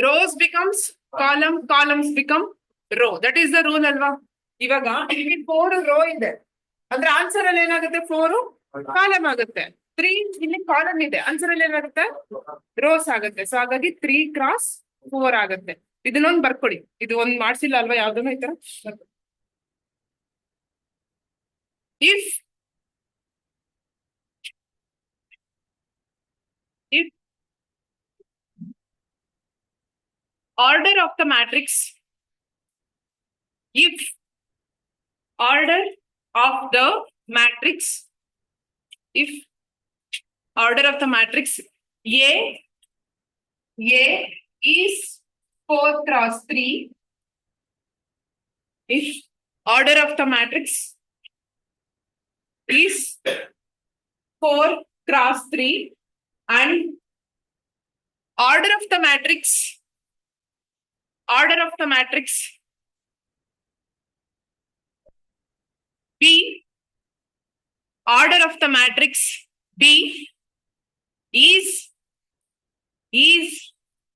rows becomes column, columns become row. That is the rule ಅಲ್ವಾ. ಇವಾಗ ಇಲ್ಲಿ 4 rho ಇದೆ ಅಂದ್ರೆ ಆನ್ಸರ್ ಅಲ್ಲಿ ಏನಾಗುತ್ತೆ 4 ಕಾಲಮ್ ಆಗುತ್ತೆ. 3 ಇಲ್ಲಿ ಕಾಲಮ್ ಇದೆ, ಆನ್ಸರ್ ಅಲ್ಲಿ ಏನಾಗುತ್ತೆ ರೋಸ್ ಆಗುತ್ತೆ. ಸೊ ಹಾಗಾಗಿ 3 ಕ್ರಾಸ್ 4 ಆಗುತ್ತೆ. ಇದನ್ನೊಂದು ಬರ್ಕೊಡಿ. ಇದು ಒಂದ್ ಮಾಡ್ಸಿಲ್ಲ ಅಲ್ವಾ ಯಾವ್ದನ್ನು ಈ ತರ. if order of the matrix, if order of the matrix, if order of the matrix A is 4 cross 3, if order of the matrix is 4 cross 3 and order of the matrix B, order of the matrix B is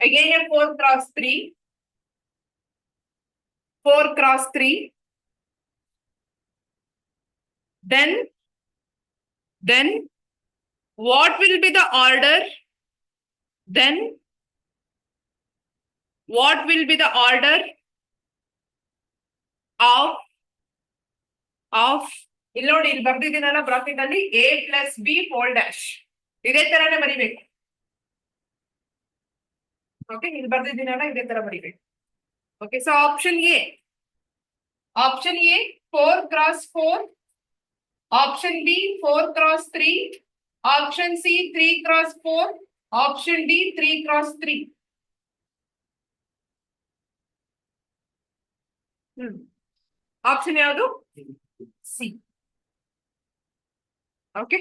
again a 4 cross 3, 4 cross 3, then what will be the order? Then what will be the order of ಇಲ್ಲಿ ನೋಡಿ, ಇಲ್ಲಿ ಬರ್ದಿದ್ದೀನಲ್ಲ bracket ಅಲ್ಲಿ A plus B whole dash. ಇದೇ ತರನೇ ಬರಿಬೇಕು. Okay, ಇಲ್ಲಿ ಬರ್ದಿದ್ದೀನಲ್ಲ ಇದೇ ತರ ಬರಿಬೇಕು. Okay, so option A 4 cross 4, option B 4 cross 3, option C 3 cross 4, option D 3 cross 3. Option ಯಾವುದು? ಸಿ. ಓಕೆ,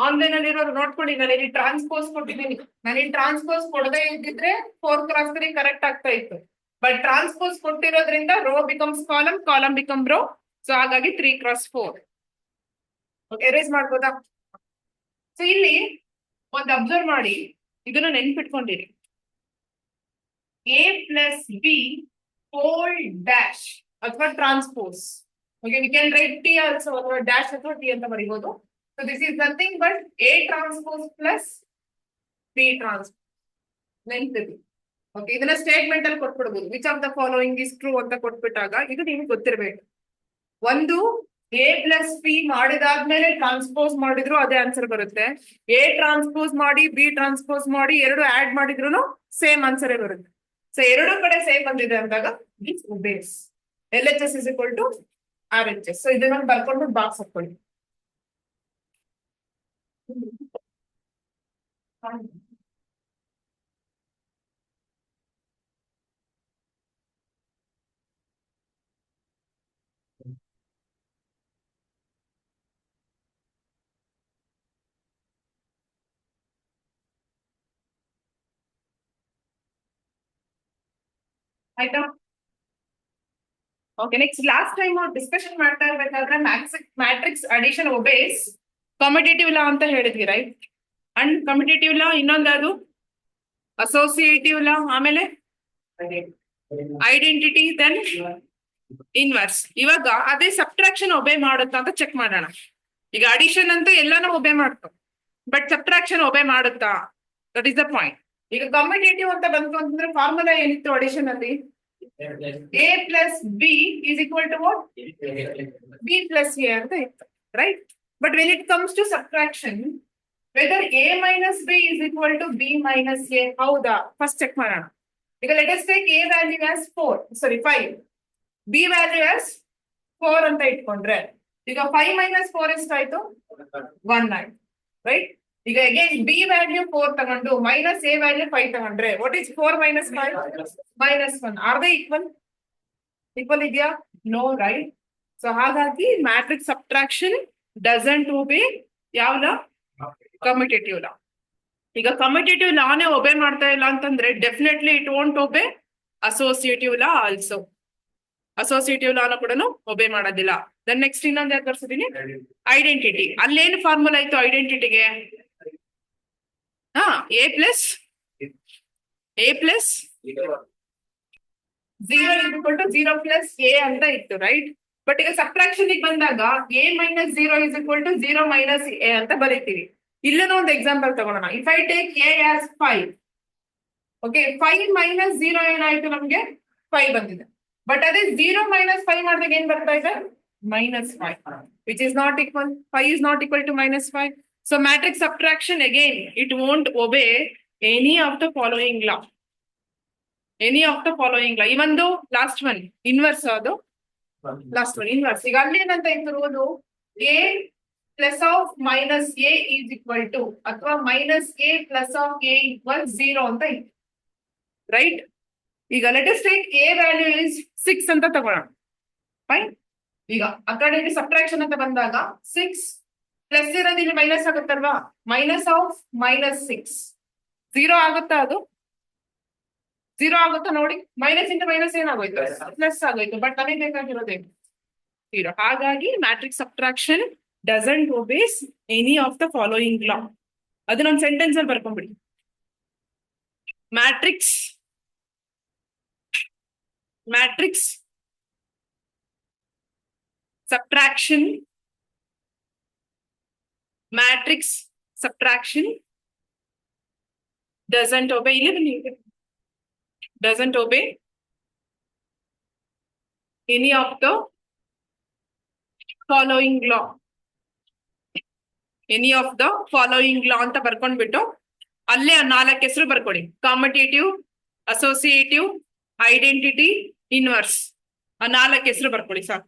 ಆನ್ಲೈನ್ ಅಲ್ಲಿ ಇರೋರು ನೋಡ್ಕೊಳ್ಳಿ. ನಾನು ಇಲ್ಲಿ ಟ್ರಾನ್ಸ್ಪೋಸ್ ಕೊಟ್ಟಿದ್ದೀನಿ. ನಾನು ಇಲ್ಲಿ ಟ್ರಾನ್ಸ್ಪೋಸ್ ಕೊಡದೇ ಇದ್ದಿದ್ರೆ 4 cross 3 ಕರೆಕ್ಟ್ ಆಗ್ತಾ ಇತ್ತು. ಬಟ್ ಟ್ರಾನ್ಸ್ಪೋಸ್ ಕೊಟ್ಟಿರೋದ್ರಿಂದ row becomes column, column become row. So ಹಾಗಾಗಿ 3 cross 4. ಓಕೆ, ಎರೇಸ್ ಮಾಡ್ಬೋದಾ? ಸೊ ಇಲ್ಲಿ ಒಂದು ಅಬ್ಸರ್ವ್ ಮಾಡಿ, ಇದನ್ನ ನೆನ್ಪಿಟ್ಕೊಂಡಿರಿ. A plus B whole dash ಅಥವಾ transpose. Okay, we can write T also, ಅಥವಾ ಡ್ಯಾಶ್ ಅಥವಾ T ಅಂತ ಬರೀಬಹುದು. So this is nothing but A transpose plus B transpose. ನೆನ್ಪಿಡಿ. ಓಕೆ, ಇದನ್ನ ಸ್ಟೇಟ್ಮೆಂಟ್ ಅಲ್ಲಿ ಕೊಟ್ಬಿಡ್ಬೋದು. Which of the following is true ಅಂತ ಕೊಟ್ಬಿಟ್ಟಾಗ ಇದು ನಿಮ್ಗೆ ಗೊತ್ತಿರಬೇಕು. ಒಂದು A plus B ಮಾಡಿದಾದ್ಮೇಲೆ ಟ್ರಾನ್ಸ್ಪೋಸ್ ಮಾಡಿದ್ರು ಅದೇ ಆನ್ಸರ್ ಬರುತ್ತೆ. A ಟ್ರಾನ್ಸ್ಪೋಸ್ ಮಾಡಿ B ಟ್ರಾನ್ಸ್ಪೋಸ್ ಮಾಡಿ ಎರಡು ಆಡ್ ಮಾಡಿದ್ರು ಸೇಮ್ ಆನ್ಸರ್ ಬರುತ್ತೆ. ಸೊ ಎರಡು ಕಡೆ ಸೇಮ್ ಬಂದಿದೆ ಅಂದಾಗ it's obeys. LHS is equal to RHS. So ಇದನ್ನ ಬರ್ಕೊಂಡು ಬಾಕ್ಸ್ ಹಾಕೊಳ್ಳಿ. ಆಯ್ತಾ? Okay, next last time discussion ಮಾಡ್ತಾ ಇರ್ಬೇಕಾದ್ರೆ ಮ್ಯಾಟ್ರಿಕ್ಸ್ ಅಡಿಷನ್ ಒಬೇಸ್ ಕಮ್ಯುಟೇಟಿವ್ ಲಾ ಅಂತ ಹೇಳಿದ್ವಿ, ರೈಟ್? ಅಂಡ್ ಕಮ್ಯುಟೇಟಿವ್ ಲಾ ಇನ್ನೊಂದು ಅದು ಅಸೋಸಿಯೇಟಿವ್ ಲಾ, ಆಮೇಲೆ ಐಡೆಂಟಿಟಿ, ದೆನ್ ಇನ್ವರ್ಸ್. ಇವಾಗ ಅದೇ ಸಬ್ಟ್ರಾಕ್ಷನ್ ಒಬೇ ಮಾಡುತ್ತಾ ಅಂತ ಚೆಕ್ ಮಾಡೋಣ. ಈಗ ಅಡಿಷನ್ ಅಂತೂ ಎಲ್ಲಾನು ಒಬೇ ಮಾಡ್ತಾವ, ಬಟ್ ಸಬ್ಟ್ರಾಕ್ಷನ್ ಒಬೇ ಮಾಡುತ್ತಾ? That is the point. ಈಗ ಕಮ್ಯುಟೇಟಿವ್ ಅಂತ ಬಂತು ಅಂತಂದ್ರೆ ಫಾರ್ಮುಲಾ ಏನಿತ್ತು ಅಡಿಷನ್ ಅಲ್ಲಿ? A plus B is equal to what? B plus A ಅಂತ ಇತ್ತು, right? But when it comes to subtraction, whether A minus B is equal to B minus A, ಹೌದಾ? First check ಮಾಡೋಣ. ಈಗ let us take A value as 5, B value as 4 ಅಂತ ಇಟ್ಕೊಂಡ್ರೆ ಈಗ 5 minus 4 ಎಷ್ಟಾಯ್ತು? 1 ಆಯ್ತು, ರೈಟ್? ಈಗ ಅಗೇನ್ B ವ್ಯಾಲ್ಯೂ 4 ತಗೊಂಡು ಮೈನಸ್ A ವ್ಯಾಲ್ಯೂ 5 ತಗೊಂಡ್ರೆ what is 4 minus 5? -1. Are they equal ಇದೆಯಾ? No, right? ಸೊ ಹಾಗಾಗಿ ಮ್ಯಾಟ್ರಿಕ್ಸ್ ಸಬ್ಟ್ರಾಕ್ಷನ್ ಡಸಂಟ್ ಒಬೇ ಯಾವ ಲಾ? ಕಮ್ಯುಟೇಟಿವ್ ಲಾ. ಈಗ ಕಮ್ಯುಟೇಟಿವ್ ಲಾನೇ ಒಬೇ ಮಾಡ್ತಾ ಇಲ್ಲ ಅಂತಂದ್ರೆ definitely it won't obey associative law also. Associative ಲಾನ ಕೂಡ ಒಬೇ ಮಾಡೋದಿಲ್ಲ. ದೆನ್ ನೆಕ್ಸ್ಟ್ ಇನ್ನೊಂದು ಯಾವ್ದು ಬರ್ಸಿದೀನಿ, ಐಡೆಂಟಿಟಿ. ಅಲ್ಲೇನು ಫಾರ್ಮುಲಾ ಇತ್ತು ಐಡೆಂಟಿಟಿಗೆ? ಹಾ, ಎ ಪ್ಲಸ್ 0 ಪ್ಲಸ್ ಎ ಅಂತ ಇತ್ತು, ರೈಟ್? ಬಟ್ ಈಗ ಸಬ್ಟ್ರಾಕ್ಷನ್ ಬಂದಾಗ ಎ ಮೈನಸ್ 0 ಮೈನಸ್ ಎ ಅಂತ ಬರೀತೀವಿ. ಇಲ್ಲೂ ಒಂದು ಎಕ್ಸಾಂಪಲ್ ತಗೊಳ್ಳೋಣ. If I take A as 5, okay, 5 minus 0 ಏನಾಯ್ತು ನಮ್ಗೆ? 5 ಬಂದಿದೆ. ಬಟ್ ಅದೇ 0 ಮೈನಸ್ 5 ಮಾಡಿದಾಗ ಏನ್ ಬರ್ತಾ ಇದೆ? -5, which is not equal. 5 is not equal to -5. So matrix subtraction, again, it won't obey any of the following law. Even though last one inverse ಅದು last one inverse. ಈಗ ಅಲ್ಲಿ ಏನಂತ ಇತ್ತು, a plus of minus a is equal to ಅಥವಾ minus a plus of a equals 0 ಅಂತ ಇತ್ತು, right? ಈಗ let us take a value is 6 ಅಂತ ತಗೊಳ್ಳೋಣ, ಫೈನ್. ಈಗ ಆ ಕಡೆ ಸಬ್ಟ್ರಾಕ್ಷನ್ ಅಂತ ಬಂದಾಗ 6 ಪ್ಲಸ್ ಇರೋದು ಇಲ್ಲಿ ಮೈನಸ್ ಆಗುತ್ತಲ್ವಾ? ಮೈನಸ್ ಆಫ್ -6 0 ಆಗುತ್ತಾ? ಅದು 0 ಆಗುತ್ತಾ ನೋಡಿ. ಮೈನಸ್ ಇಂಟು ಮೈನಸ್ ಏನಾಗೋಯ್ತು? ಪ್ಲಸ್ ಆಗೋಯ್ತು. ಬಟ್ ನಮಗೆ ಬೇಕಾಗಿರೋದೇನು? 0. ಹಾಗಾಗಿ matrix subtraction doesn't obeys any of the following law. ಅದನ್ನೊಂದು ಸೆಂಟೆನ್ಸ್ ಅಲ್ಲಿ ಬರ್ಕೊಂಡ್ಬಿಡಿ. Matrix subtraction doesn't obey any of the following law. ಅಂತ ಬರ್ಕೊಂಡ್ಬಿಟ್ಟು ಅಲ್ಲೇ 4 ಹೆಸರು ಬರ್ಕೊಡಿ. Competitive, associative, identity, inverse. 4 ಹೆಸರು ಬರ್ಕೊಡಿ ಸಾಕು.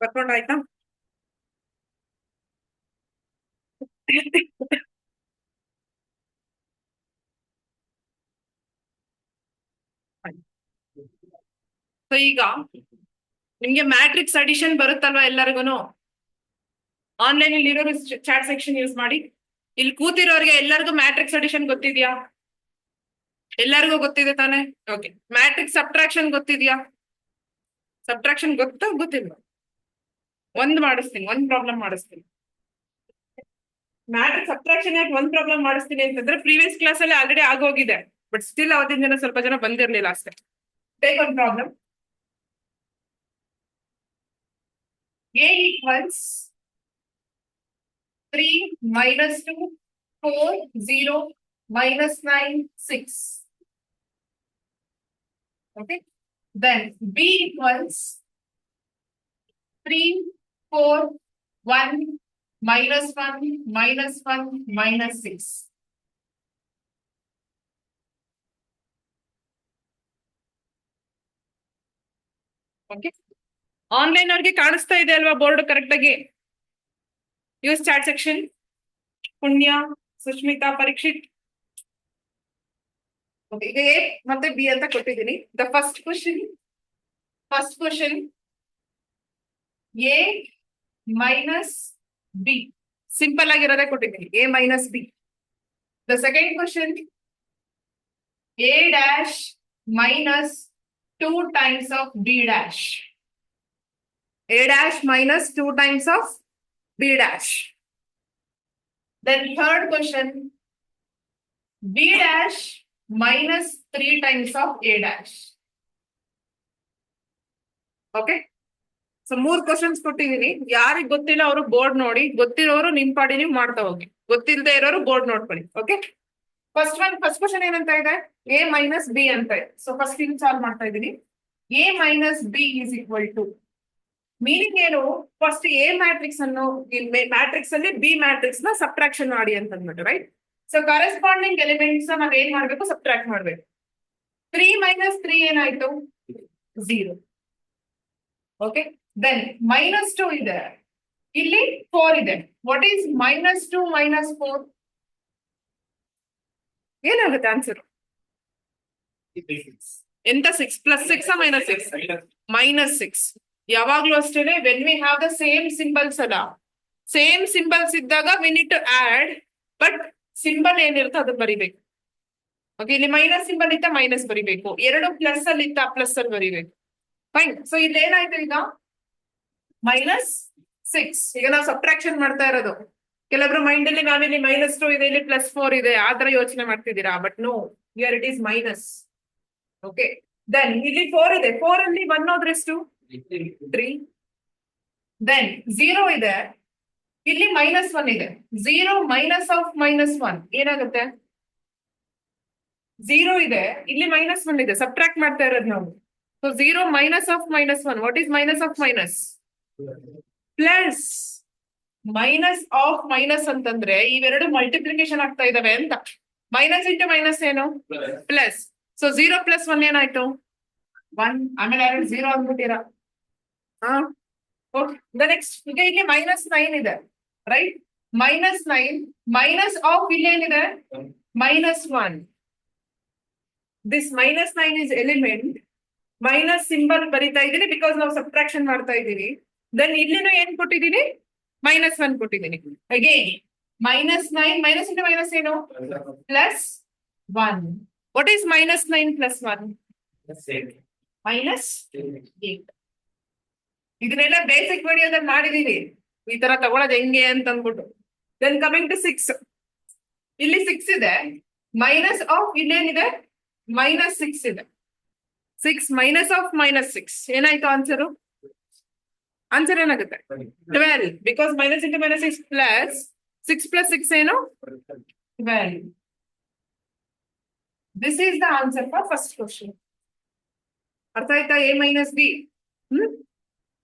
ಬರ್ಕೊಂಡಾಯ್ತಾ? ಸೊ ಈಗ ನಿಮ್ಗೆ ಮ್ಯಾಟ್ರಿಕ್ಸ್ ಅಡಿಷನ್ ಬರುತ್ತಲ್ವಾ ಎಲ್ಲರಿಗೂ? ಆನ್ಲೈನ್ ಅಲ್ಲಿ ಇರೋರು ಚಾಟ್ ಸೆಕ್ಷನ್ ಯೂಸ್ ಮಾಡಿ. ಇಲ್ಲಿ ಕೂತಿರೋರಿಗೆ ಎಲ್ಲರಿಗೂ ಮ್ಯಾಟ್ರಿಕ್ಸ್ ಅಡಿಷನ್ ಗೊತ್ತಿದ್ಯಾ? ಎಲ್ಲರಿಗೂ ಗೊತ್ತಿದೆ ತಾನೆ? ಓಕೆ. ಮ್ಯಾಟ್ರಿಕ್ಸ್ ಸಬ್ಟ್ರಾಕ್ಷನ್ ಗೊತ್ತಿದ್ಯಾ? ಸಬ್ಟ್ರಾಕ್ಷನ್ ಗೊತ್ತಿಲ್ಲ? ಒಂದು ಪ್ರಾಬ್ಲಮ್ ಮಾಡಿಸ್ತೀನಿ. ಮ್ಯಾಟ್ರಿಕ್ಸ್ ಸಬ್ಟ್ರಾಕ್ಷನ್ ಯಾಕೆ ಒಂದು ಪ್ರಾಬ್ಲಮ್ ಮಾಡಿಸ್ತೀನಿ ಅಂತಂದ್ರೆ, ಪ್ರೀವಿಯಸ್ ಕ್ಲಾಸ್ ಅಲ್ಲಿ ಆಲ್ರೆಡಿ ಆಗೋಗಿದೆ. ಬಟ್ ಸ್ಟಿಲ್ ಅವತ್ತಿನ ಜನ ಸ್ವಲ್ಪ ಜನ ಬಂದಿರಲಿಲ್ಲ ಅಷ್ಟೇ. ಟೇಕ್ ಒಂದು problem. A equals 3 minus 2 4 0 minus 9 6. Okay. Then B equals 3 4 1 minus 1 minus 1 minus 6. Okay. Online ಅವ್ರಿಗೆ ಕಾಣಿಸ್ತಾ ಇದೆ ಅಲ್ವಾ ಬೋರ್ಡ್ ಕರೆಕ್ಟ್ ಆಗಿ? Use chat section. Punya, Sushmita, Parikshit. ಈಗ ಎ ಮತ್ತೆ ಬಿ ಅಂತ ಕೊಟ್ಟಿದ್ದೀನಿ. The first question A minus B, simple ಆಗಿರೋದೇ ಕೊಟ್ಟಿದ್ದೀನಿ, A minus B. The second question A dash minus 2 times of b dash. A dash minus 2 times of b dash. Then third question, b dash minus 3 times of a dash. Okay. So 3 questions ಕೊಟ್ಟಿದ್ದೀನಿ. ಯಾರಿಗೆ ಗೊತ್ತಿಲ್ಲ ಅವರು board ನೋಡಿ, ಗೊತ್ತಿರೋರು ನಿಮ್ ಪಾಡಿ ನೀವು ಮಾಡ್ತಾ ಹೋಗಿ, ಗೊತ್ತಿಲ್ಲದೆ ಇರೋರು ಬೋರ್ಡ್ ನೋಡ್ಕೊಳ್ಳಿ. ಓಕೆ. ಫಸ್ಟ್ ಕ್ವಶನ್ ಏನಂತ ಇದೆ? a ಮೈನಸ್ ಬಿ ಅಂತ ಇದೆ. ಸೊ ಫಸ್ಟ್ ಇದು ಸಾಲ್ವ್ ಮಾಡ್ತಾ ಇದ್ದೀನಿ. a minus b is equal to, meaning ಏನು? ಫಸ್ಟ್ ಎ ಮ್ಯಾಟ್ರಿಕ್ಸ್ ಅನ್ನು ಮ್ಯಾಟ್ರಿಕ್ಸ್ ಅಲ್ಲಿ ಬಿ ಮ್ಯಾಟ್ರಿಕ್ಸ್ ನ ಸಬ್ಟ್ರಾಕ್ಷನ್ ಮಾಡಿ ಅಂತ ಅಂದ್ಬಿಟ್ಟು, ರೈಟ್? ಸೊ ಕರೆಸ್ಪಾಂಡಿಂಗ್ ಎಲಿಮೆಂಟ್ಸ್ ನಾವ್ ಏನ್ ಮಾಡ್ಬೇಕು? ಸಬ್ಟ್ರಾಕ್ಟ್ ಮಾಡ್ಬೇಕು. 3 minus 3 ಏನಾಯ್ತು? 0. ಓಕೆ. ದೆನ್ ಮೈನಸ್ 2 ಇದೆ, ಇಲ್ಲಿ 4 ಇದೆ. What is -2 - 4? ಏನಾಗುತ್ತೆ ಆನ್ಸರ್? ಎಂತ 6 ಪ್ಲಸ್ 6 -6? -6. ಯಾವಾಗ್ಲೂ ಅಷ್ಟೇನೆ when we have the same symbols ಅಲ್ಲ, ಸೇಮ್ ಸಿಂಬಲ್ಸ್ ಇದ್ದಾಗ we need to add, but symbol ಏನಿರುತ್ತೆ ಅದನ್ನ ಬರಿಬೇಕು. ಓಕೆ, ಇಲ್ಲಿ ಮೈನಸ್ ಸಿಂಬಲ್ ಇತ್ತ ಮೈನಸ್ ಬರಿಬೇಕು, ಎರಡು ಪ್ಲಸ್ ಅಲ್ಲಿ ಇತ್ತ ಪ್ಲಸ್ ಅಲ್ಲಿ ಬರಿಬೇಕು. ಫೈನ್. ಸೊ ಇಲ್ಲಿ ಏನಾಯ್ತು ಈಗ? -6. ಈಗ ನಾವು ಸಬ್ಟ್ರಾಕ್ಷನ್ ಮಾಡ್ತಾ ಇರೋದು. ಕೆಲವೊಬ್ರು ಮೈಂಡ್ ಅಲ್ಲಿ ನಾವಿಲ್ಲಿ -2 ಇದೆ, ಇಲ್ಲಿ +4 ಇದೆ, ಆ ತರ ಯೋಚನೆ ಮಾಡ್ತಿದ್ದೀರಾ. But no, here it is minus. Okay, then ಇಲ್ಲಿ 4 ಇದೆ, 4 ಅಲ್ಲಿ 1 ಹೋದ್ರೆಷ್ಟು? 3. ದೆನ್ 0 ಇದೆ, ಇಲ್ಲಿ -1 ಇದೆ. 0 -1 ಏನಾಗುತ್ತೆ? 0 ಇದೆ, ಇಲ್ಲಿ -1 ಇದೆ, ಸಬ್ಟ್ರಾಕ್ಟ್ ಮಾಡ್ತಾ ಇರೋದು ನಾವು. So 0 -1, what is minus of minus? Plus. Minus of minus ಅಂತಂದ್ರೆ ಇವೆರಡು ಮಲ್ಟಿಪ್ಲಿಕೇಶನ್ ಆಗ್ತಾ ಇದಾವೆ ಅಂತ. ಮೈನಸ್ ಇಂಟು ಮೈನಸ್ ಏನು? ಪ್ಲಸ್. ಸೊ 0 + 1 ಏನಾಯ್ತು? 1. ಆಮೇಲೆ 0 ಅಂದ್ಬಿಟ್ಟಿರಾ? ಹಾ, ಓಕೆ. ನೆಕ್ಸ್ಟ್ ಈಗ ಇಲ್ಲಿ -9 ಇದೆ, ರೈಟ್? -9 ಮೈನಸ್ ಆಫ್ ಇಲ್ಲಿ ಏನಿದೆ? -1. This -9 is element. Minus symbol ಬರಿತಾ ಇದ್ದೀನಿ ಬಿಕಾಸ್ ನಾವು ಸಬ್ಟ್ರಾಕ್ಷನ್ ಮಾಡ್ತಾ ಇದ್ದೀವಿ. ದೆನ್ ಇಲ್ಲಿನೂ ಏನ್ ಕೊಟ್ಟಿದ್ದೀನಿ? -1 ಕೊಟ್ಟಿದ್ದೀನಿ. ಅಗೇನ್ -9 ಮೈನಸ್ ಇಂಟು ಮೈನಸ್ ಏನು? +1. What is -9 + 1? -8. ಇದನ್ನೆಲ್ಲ ಬೇಸಿಕ್ ವಿಡಿಯೋದಲ್ಲಿ ಮಾಡಿದೀವಿ, ಈ ತರ ತಗೊಳ್ಳೋದು ಹೆಂಗೆ ಅಂತ ಅಂದ್ಬಿಟ್ಟು. Then coming to 6. ಇಲ್ಲಿ 6 ಇದೆ, ಮೈನಸ್ ಆಫ್ ಇಲ್ಲೇನಿದೆ? -6 ಇದೆ. 6 ಮೈನಸ್ ಆಫ್ -6 ಏನಾಯ್ತು ಆನ್ಸರು? ಆನ್ಸರ್ ಏನಾಗುತ್ತೆ? 12. Because minus into minus is plus. 6 + 6 ಏನು? 12. This is the answer for first question. ಅರ್ಥ ಆಯ್ತಾ? A - B.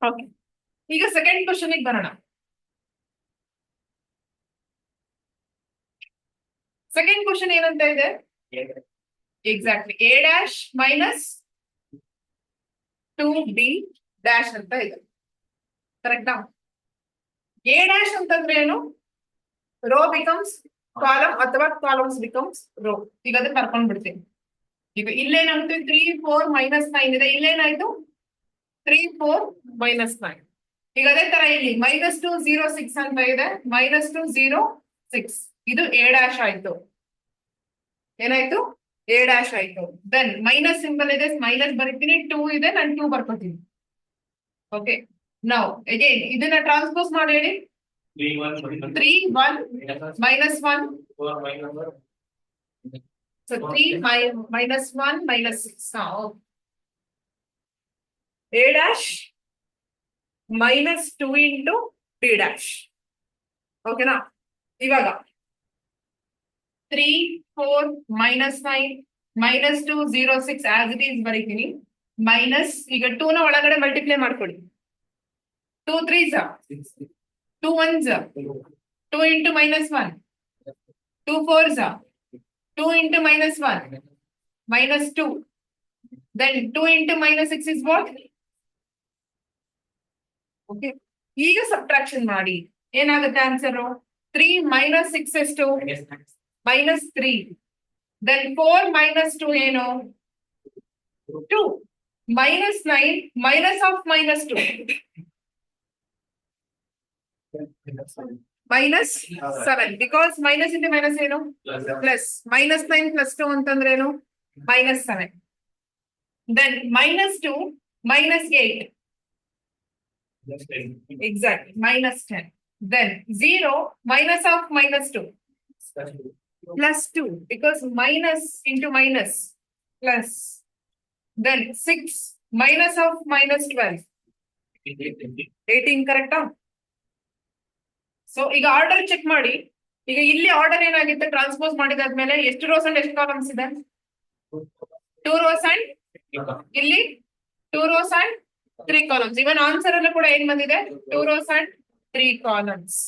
ಓಕೆ, ಈಗ ಸೆಕೆಂಡ್ ಕ್ವಶನ್ ಬರೋಣ. ಸೆಕೆಂಡ್ ಕ್ವಶನ್ ಏನಂತ ಇದೆ? ಎಕ್ಸಾಕ್ಟ್ಲಿ A' - 2B' ಅಂತ ಇದೆ. ಕರೆಕ್ಟಾ? A' ಅಂತಂದ್ರೆ ಏನು? ರೋ ಬಿಕಮ್ಸ್ ಕಾಲಮ್ ಅಥವಾ ಕಾಲಮ್ಸ್ ಬಿಕಮ್ಸ್ ರೋ. ಈಗ ಅದನ್ನ ಕರ್ಕೊಂಡ್ ಬಿಡ್ತೀನಿ. ಈಗ ಇಲ್ಲೇನಾಗುತ್ತೆ? 3 4 -9 ಇದೆ, ಇಲ್ಲೇನಾಯ್ತು? 3 4 -9. ಈಗ ಅದೇ ತರ ಇಲ್ಲಿ -2 0 6 ಅಂತ ಇದೆ, -2 0 6. ಇದು A' ಆಯ್ತು. ಏನಾಯ್ತು? A' ಆಯ್ತು. ದೆನ್ ಮೈನಸ್ ಸಿಂಬಲ್ ಇದೆ, ಮೈನಸ್ ಬರೀತೀನಿ. 2 ಇದೆ, ನಾನು 2 ಬರ್ಕೋತೀನಿ. ಓಕೆ, ನೌ ಅಗೇನ್ ಇದನ್ನ ಟ್ರಾನ್ಸ್ಪೋಸ್ ಮಾಡಿ ಹೇಳಿ. 3 1 -1. So 3 -1 -6. Now A' -2 into B'. ಓಕೆನಾ? ಇವಾಗ 3 4 -9 -2 0 6 ಆಸ್ ಇಟ್ ಈಸ್ ಬರೀತೀನಿ. ಮೈನಸ್, ಈಗ 2 ನ ಒಳಗಡೆ ಮಲ್ಟಿಪ್ಲೈ ಮಾಡ್ಕೊಳ್ಳಿ. 2 3s 2 1s 2 into -1 2 4s 2 into -1 -2. Then 2 into -6 is what? Okay, ಈಗ ಸಬ್ಟ್ರಾಕ್ಷನ್ ಮಾಡಿ ಏನಾಗುತ್ತೆ ಆನ್ಸರ್? 3 -6 ಎಷ್ಟು? -3. ದೆನ್ 4 -2 ಏನು? 2. -9 minus of -2 -7. Because minus into minus ಏನು? ಪ್ಲಸ್. -9 + 2 ಅಂತಂದ್ರೆ ಏನು? -7. Then -2 -8. Exact -10. Then 0 minus of -2 +2. Because minus into minus plus. Then 6 minus of -12 18. ಕರೆಕ್ಟಾ? So ಈಗ ಆರ್ಡರ್ ಚೆಕ್ ಮಾಡಿ. ಈಗ ಇಲ್ಲಿ ಆರ್ಡರ್ ಏನಾಗಿತ್ತು? ಟ್ರಾನ್ಸ್ಪೋಸ್ ಮಾಡಿದಾದ್ಮೇಲೆ ಎಷ್ಟು ರೋಸ್ ಅಂಡ್ ಎಷ್ಟು ಕಾಲಮ್ಸ್ ಇದೆ? 2 rows ಅಂಡ್ ಇಲ್ಲಿ 2 rows and 3 columns. Even answer ಅಲ್ಲೂ ಕೂಡ ಏನ್ ಬಂದಿದೆ? 2 rows ಅಂಡ್ 3 ಕಾಲಮ್ಸ್.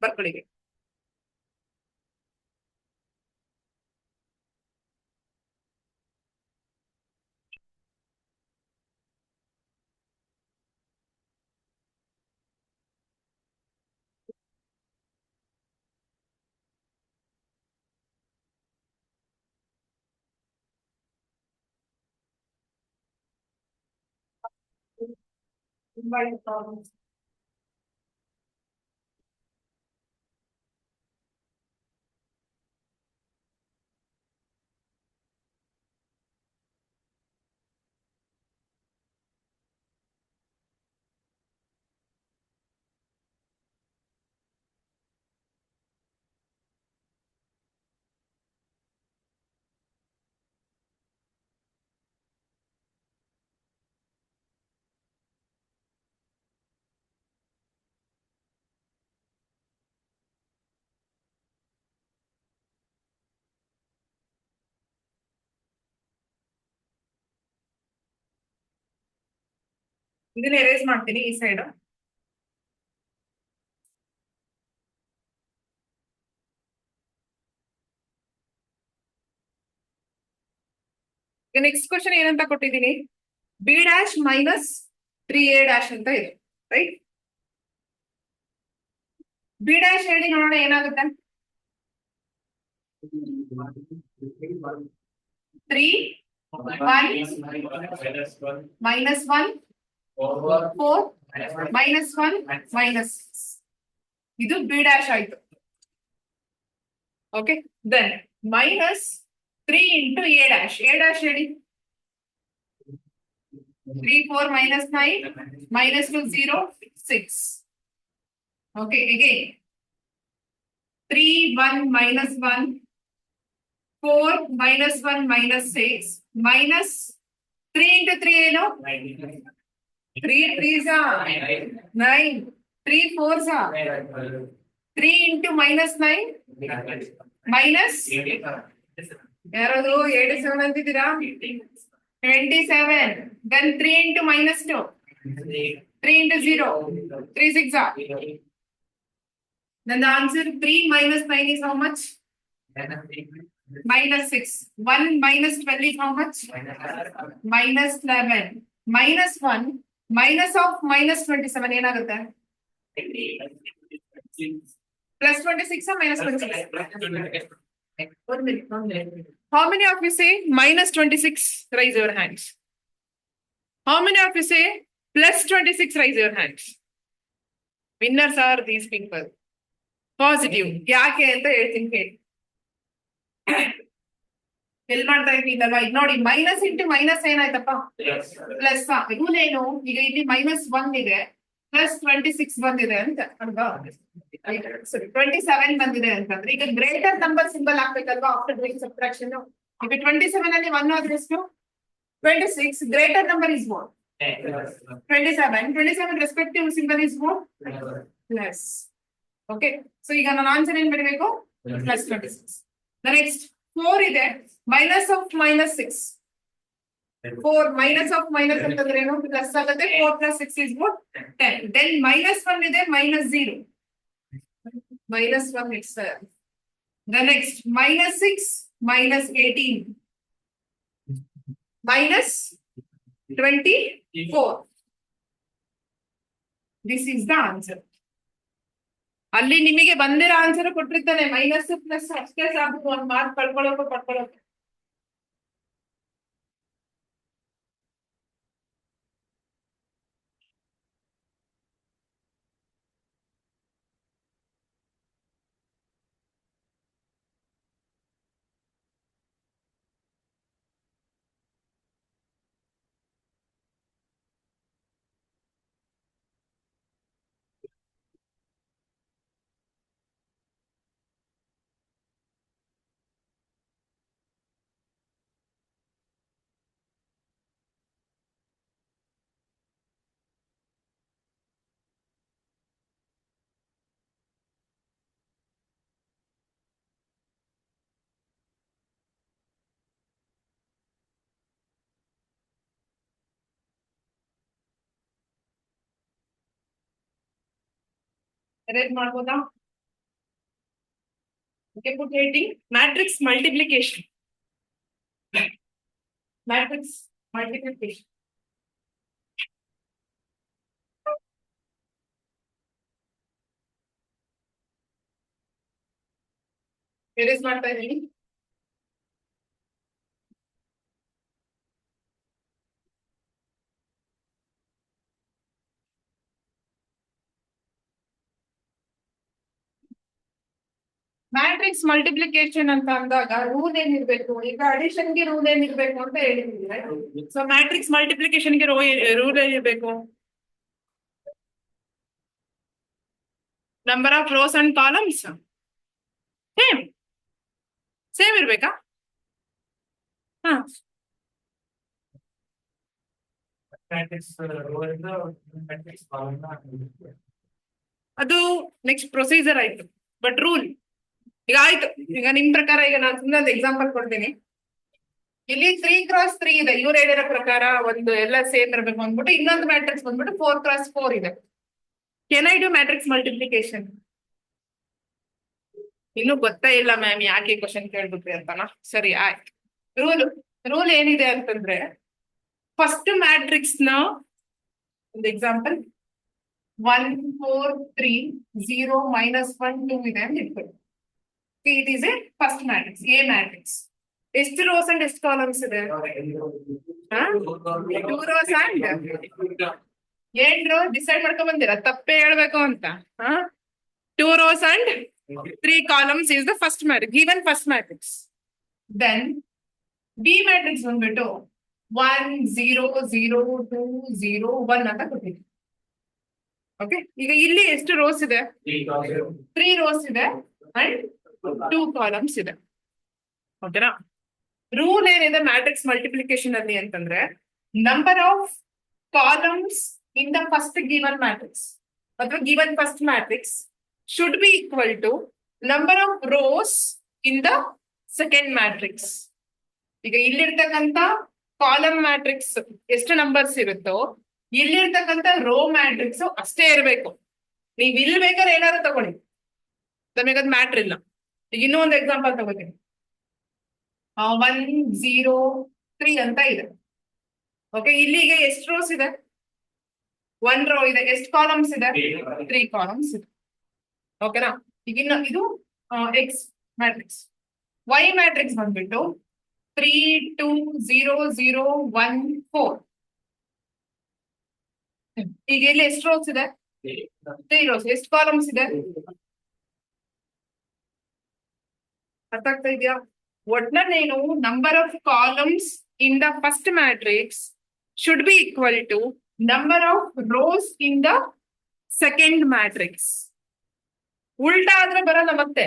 ಬರ್ಕೊಳ್ಳಿ. ತುಂಬಾ ಪ್ರಾಬ್ಲಮ್ಸ್. ಇದನ್ನ ಎರೇಸ್ ಮಾಡ್ತೀನಿ ಈ ಸೈಡ್. ನೆಕ್ಸ್ಟ್ ಕ್ವಶನ್ ಏನಂತ ಕೊಟ್ಟಿದ್ದೀನಿ, be dash minus 3a dash ಅಂತ ಇದೆ, ರೈಟ್? ಬಿ ಡ್ಯಾಶ್ ಹೇಳಿ ನೋಡೋಣ ಏನಾಗುತ್ತೆ. 3 1 minus 1 4 minus 1 minus 6. ಇದು ಬಿ ಡ್ಯಾಶ್ ಆಯ್ತು. Okay, then minus 3 into a dash. A dash ಹೇಳಿ. 3 4 minus 9 minus 2 0 6. Okay, again 3 1 minus 1 4 minus 1 minus 6 minus 3 into 3 ಏನು? 3 3s are 9. 3 4s are 3 into minus 9 minus ಯಾರಾದ್ರು 87 ಅಂತಿದ್ದೀರಾ? 27. Then 3 into minus 2. 3 into 0. 3 6 are. Then the answer 3 minus 9 is how much? Minus 6. 1 minus 12 is how much? Minus 11. Minus 1. Minus of minus 27 ಏನಾಗುತ್ತೆ? Plus 26 or minus 26? 1 minute, 1 minute. How many of you say minus 26? Raise your hands. How many of you say plus 26? Raise your hands. Winners are these people. Positive. ಯಾಕೆ ಅಂತ ಹೇಳ್ತೀನಿ ಹೇಳಿ. ಎಲ್ಲಿ ಮಾಡ್ತಾ ಇದ್ದೀನಲ್ವಾ, ಈಗ ನೋಡಿ minus into minus ಏನಾಯ್ತಪ್ಪ? Plus. ಇವನೇನು ಈಗ ಇಲ್ಲಿ minus 1 ಇದೆ, ಪ್ಲಸ್ 26 ಬಂದಿದೆ ಅಂತ ಅಲ್ವಾ? ಸರಿ, 27 ಬಂದಿದೆ ಅಂತಂದ್ರೆ ಈಗ ಗ್ರೇಟರ್ ನಂಬರ್ ಸಿಂಬಲ್ ಹಾಕ್ಬೇಕಲ್ವಾ ಆಫ್ಟರ್ ಡೂಯಿಂಗ್ ಸಬ್ಟ್ರಾಕ್ಷನ್. ಈಗ 27 ಅಲ್ಲಿ 1 ಆದ್ರೆ ಎಷ್ಟು? 26. Greater number is what? 27. 27 respective symbol is what? Plus. Okay, so ಈಗ ನಾನು ಆನ್ಸರ್ ಏನ್ ಬರೀಬೇಕು? ಪ್ಲಸ್ 26. ನೆಕ್ಸ್ಟ್ 4 ಇದೆ, minus of minus 6. 4 minus of minus ಅಂತಂದ್ರೆ ಏನು? ಪ್ಲಸ್ ಆಗುತ್ತೆ. 4 plus 6 is what? 10. Then minus 1 ಇದೆ, minus 0. Minus 1 it's there. The next minus 6 minus 18 minus 24. This is the answer. ಅಲ್ಲಿ ನಿಮಗೆ ಬಂದಿರೋ ಆನ್ಸರ್ ಕೊಟ್ಟಿರ್ತಾನೆ, ಮೈನಸ್ ಪ್ಲಸ್ ಅಷ್ಟೇ ಸಾಕು, ಒಂದು ಮಾರ್ಕ್ ಪಡ್ಕೊಳ್ಳೋಕೆ. ಅರೇಂಜ್ ಮಾಡ್ಬೋದಾ? Okay, put heading matrix multiplication. Matrix multiplication. Erase ಮಾಡ್ತಾ ಇದ್ದೀನಿ. ಮ್ಯಾಟ್ರಿಕ್ಸ್ ಮಲ್ಟಿಪ್ಲಿಕೇಶನ್ ಅಂತ ಅಂದಾಗ ರೂಲ್ ಏನಿರ್ಬೇಕು, ಈಗ ಅಡಿಷನ್ ಗೆ ರೂಲ್ ಏನಿರ್ಬೇಕು ಅಂತ ಹೇಳಿದ್ರೆ, ಸೊ ಮ್ಯಾಟ್ರಿಕ್ಸ್ ಮಲ್ಟಿಪ್ಲಿಕೇಶನ್ ಗೆ ರೂಲ್ ಏನಿರ್ಬೇಕು, number of rows and columns same same ಇರ್ಬೇಕಾ? ಹಾ, ಅದು ನೆಕ್ಸ್ಟ್ ಪ್ರೊಸೀಜರ್ ಆಯ್ತು. ಬಟ್ ರೂಲ್ ಈಗ ಆಯ್ತು. ಈಗ ನಿಮ್ ಪ್ರಕಾರ ಈಗ ನಾನು ಸುಮ್ಮನೆ ಒಂದು ಎಕ್ಸಾಂಪಲ್ ಕೊಡ್ತೀನಿ. ಇಲ್ಲಿ 3x3 ಇದೆ, ಇವ್ರು ಹೇಳಿರೋ ಪ್ರಕಾರ ಒಂದು ಎಲ್ಲ ಸೇಮ್ ಇರಬೇಕು ಅಂದ್ಬಿಟ್ಟು, ಇನ್ನೊಂದು ಮ್ಯಾಟ್ರಿಕ್ಸ್ ಬಂದ್ಬಿಟ್ಟು 4x4 ಇದೆ. Can I do matrix multiplication? ಇನ್ನು ಗೊತ್ತೇ ಇಲ್ಲ ಮ್ಯಾಮ್ ಯಾಕೆ ಕ್ವಶನ್ ಕೇಳ್ಬಿಟ್ರಿ ಅಂತನಾ? ಸರಿ ಆಯ್ತು. ರೂಲ್ ರೂಲ್ ಏನಿದೆ ಅಂತಂದ್ರೆ, ಫಸ್ಟ್ ಮ್ಯಾಟ್ರಿಕ್ಸ್ ನ ಒಂದು ಎಕ್ಸಾಂಪಲ್ 1 4 3 0 -1 2 ಇದೆ ಅಂತ ಇಟ್ಕೊಳ್ಳಿ. It is A first matrix, A matrix. ಎಷ್ಟು ರೋಸ್ ಅಂಡ್ ಎಷ್ಟು ಕಾಲಮ್ಸ್ ಇದೆ? 2 ರೋಸ್ ಅಂಡ್ 8 ರೋ. ಡಿಸೈಡ್ ಮಾಡ್ಕೊಂಡ್ ಬಂದಿರ ತಪ್ಪೇ ಹೇಳ್ಬೇಕು ಅಂತ. 2 rows and 3 columns is the first matrix, given first matrix. Then B matrix ಬಂದ್ಬಿಟ್ಟು 1 0 0 2 0 1 ಅಂತ ಕೊಟ್ಟಿದ್ದೀವಿ. ಓಕೆ, ಈಗ ಇಲ್ಲಿ ಎಷ್ಟು ರೋಸ್ ಇದೆ? 3 rows ಇದೆ ಅಂಡ್ 2 columns ಇದೆ. ಓಕೆನಾ? ರೂಲ್ ಏನಿದೆ ಮ್ಯಾಟ್ರಿಕ್ಸ್ ಮಲ್ಟಿಪ್ಲಿಕೇಶನ್ ಅಲ್ಲಿ ಅಂತಂದ್ರೆ, number of columns in the first given matrix ಅಥವಾ given first matrix should be equal to number of rows in the second matrix. ಈಗ ಇಲ್ಲಿರ್ತಕ್ಕಂಥ ಕಾಲಮ್ ಮ್ಯಾಟ್ರಿಕ್ಸ್ ಎಷ್ಟು ನಂಬರ್ಸ್ ಇರುತ್ತೋ, ಇಲ್ಲಿರ್ತಕ್ಕಂಥ ರೋ ಮ್ಯಾಟ್ರಿಕ್ಸ್ ಅಷ್ಟೇ ಇರಬೇಕು. ನೀವ್ ಇಲ್ಲಿ ಬೇಕಾದ್ರೆ ಏನಾದ್ರು ತಗೊಳ್ಳಿ, ನಮಗದ್ ಮ್ಯಾಟ್ರ್ ಇಲ್ಲ. ಈಗ ಇನ್ನೂ ಒಂದು ಎಕ್ಸಾಂಪಲ್ ತಗೋತೀನಿ. 1 0 3 ಅಂತ ಇದೆ. ಓಕೆ, ಇಲ್ಲಿಗೆ ಎಷ್ಟು ರೋಸ್ ಇದೆ? 1 ರೋ ಇದೆ. ಎಷ್ಟು ಕಾಲಮ್ಸ್ ಇದೆ? 3 ಕಾಲಮ್ಸ್ ಇದೆ. ಓಕೆನಾ? ಈಗ ಇನ್ನು ಇದು ಎಕ್ಸ್ ಮ್ಯಾಟ್ರಿಕ್ಸ್. ವೈ ಮ್ಯಾಟ್ರಿಕ್ಸ್ ಬಂದ್ಬಿಟ್ಟು 3 2 0 0 1 4. ಈಗ ಇಲ್ಲಿ ಎಷ್ಟು ರೋಸ್ ಇದೆ? 3 ರೋಸ್. ಎಷ್ಟು ಕಾಲಮ್ಸ್ ಇದೆ? ಅರ್ಥ ಆಗ್ತಾ ಇದೆಯಾ? ಒಟ್ನಲ್ಲಿ ಏನು, number of columns in the first matrix should be equal to number of rows in the second matrix. ಉಲ್ಟಾ ಆದ್ರೆ ಬರಲ್ಲ. ಮತ್ತೆ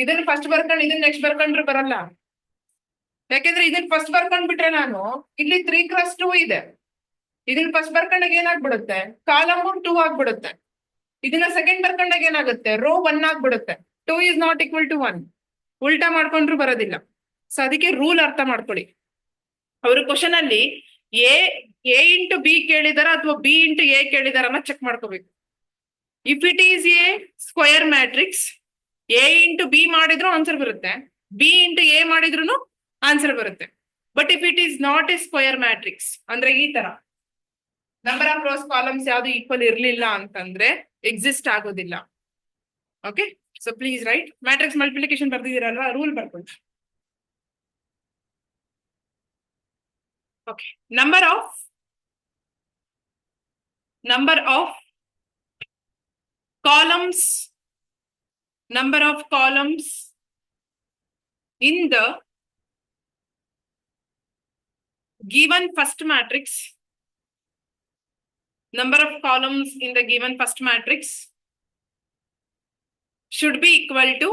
ಇದನ್ನ ಫಸ್ಟ್ ಬರ್ಕೊಂಡು ಇದನ್ನ ನೆಕ್ಸ್ಟ್ ಬರ್ಕೊಂಡ್ರೆ ಬರಲ್ಲ. ಯಾಕೆಂದ್ರೆ ಇದನ್ನ ಫಸ್ಟ್ ಬರ್ಕೊಂಡ್ಬಿಟ್ರೆ ನಾನು ಇಲ್ಲಿ 3x2 ಇದೆ. ಇದನ್ನ ಫಸ್ಟ್ ಬರ್ಕೊಂಡಾಗ ಏನಾಗ್ಬಿಡುತ್ತೆ? ಕಾಲಮ್ 2 ಆಗ್ಬಿಡುತ್ತೆ. ಇದನ್ನ ಸೆಕೆಂಡ್ ಬರ್ಕೊಂಡಾಗ ಏನಾಗುತ್ತೆ? ರೋ 1 ಆಗ್ಬಿಡುತ್ತೆ. 2 is not equal to 1. ಉಲ್ಟಾ ಮಾಡ್ಕೊಂಡ್ರು ಬರೋದಿಲ್ಲ. ಸೊ ಅದಕ್ಕೆ ರೂಲ್ ಅರ್ಥ ಮಾಡ್ಕೊಳ್ಳಿ. ಅವ್ರ ಕ್ವಶನ್ ಅಲ್ಲಿ ಎ ಇಂಟು ಬಿ ಕೇಳಿದಾರ ಅಥವಾ ಬಿ ಇಂಟು ಎ ಕೇಳಿದಾರ ಅನ್ನೋ ಚೆಕ್ ಮಾಡ್ಕೋಬೇಕು. If it is a square matrix, A into B ಮಾಡಿದ್ರು ಆನ್ಸರ್ ಬರುತ್ತೆ, ಬಿ ಇಂಟು ಎ ಮಾಡಿದ್ರು ಆನ್ಸರ್ ಬರುತ್ತೆ. But if it is not a square matrix ಅಂದ್ರೆ ಈ ತರ ನಂಬರ್ ಆಫ್ ರೋಸ್ ಕಾಲಮ್ಸ್ ಯಾವ್ದು ಈಕ್ವಲ್ ಇರ್ಲಿಲ್ಲ ಅಂತಂದ್ರೆ ಎಕ್ಸಿಸ್ಟ್ ಆಗೋದಿಲ್ಲ. Okay, so please write. Matrix multiplication ಬರ್ದಿದ್ದೀರಲ್ವಾ, ರೂಲ್ ಬರ್ಕೊಳ್ಳಿ. Okay, number of columns in the given first matrix, number of columns in the given first matrix should be equal to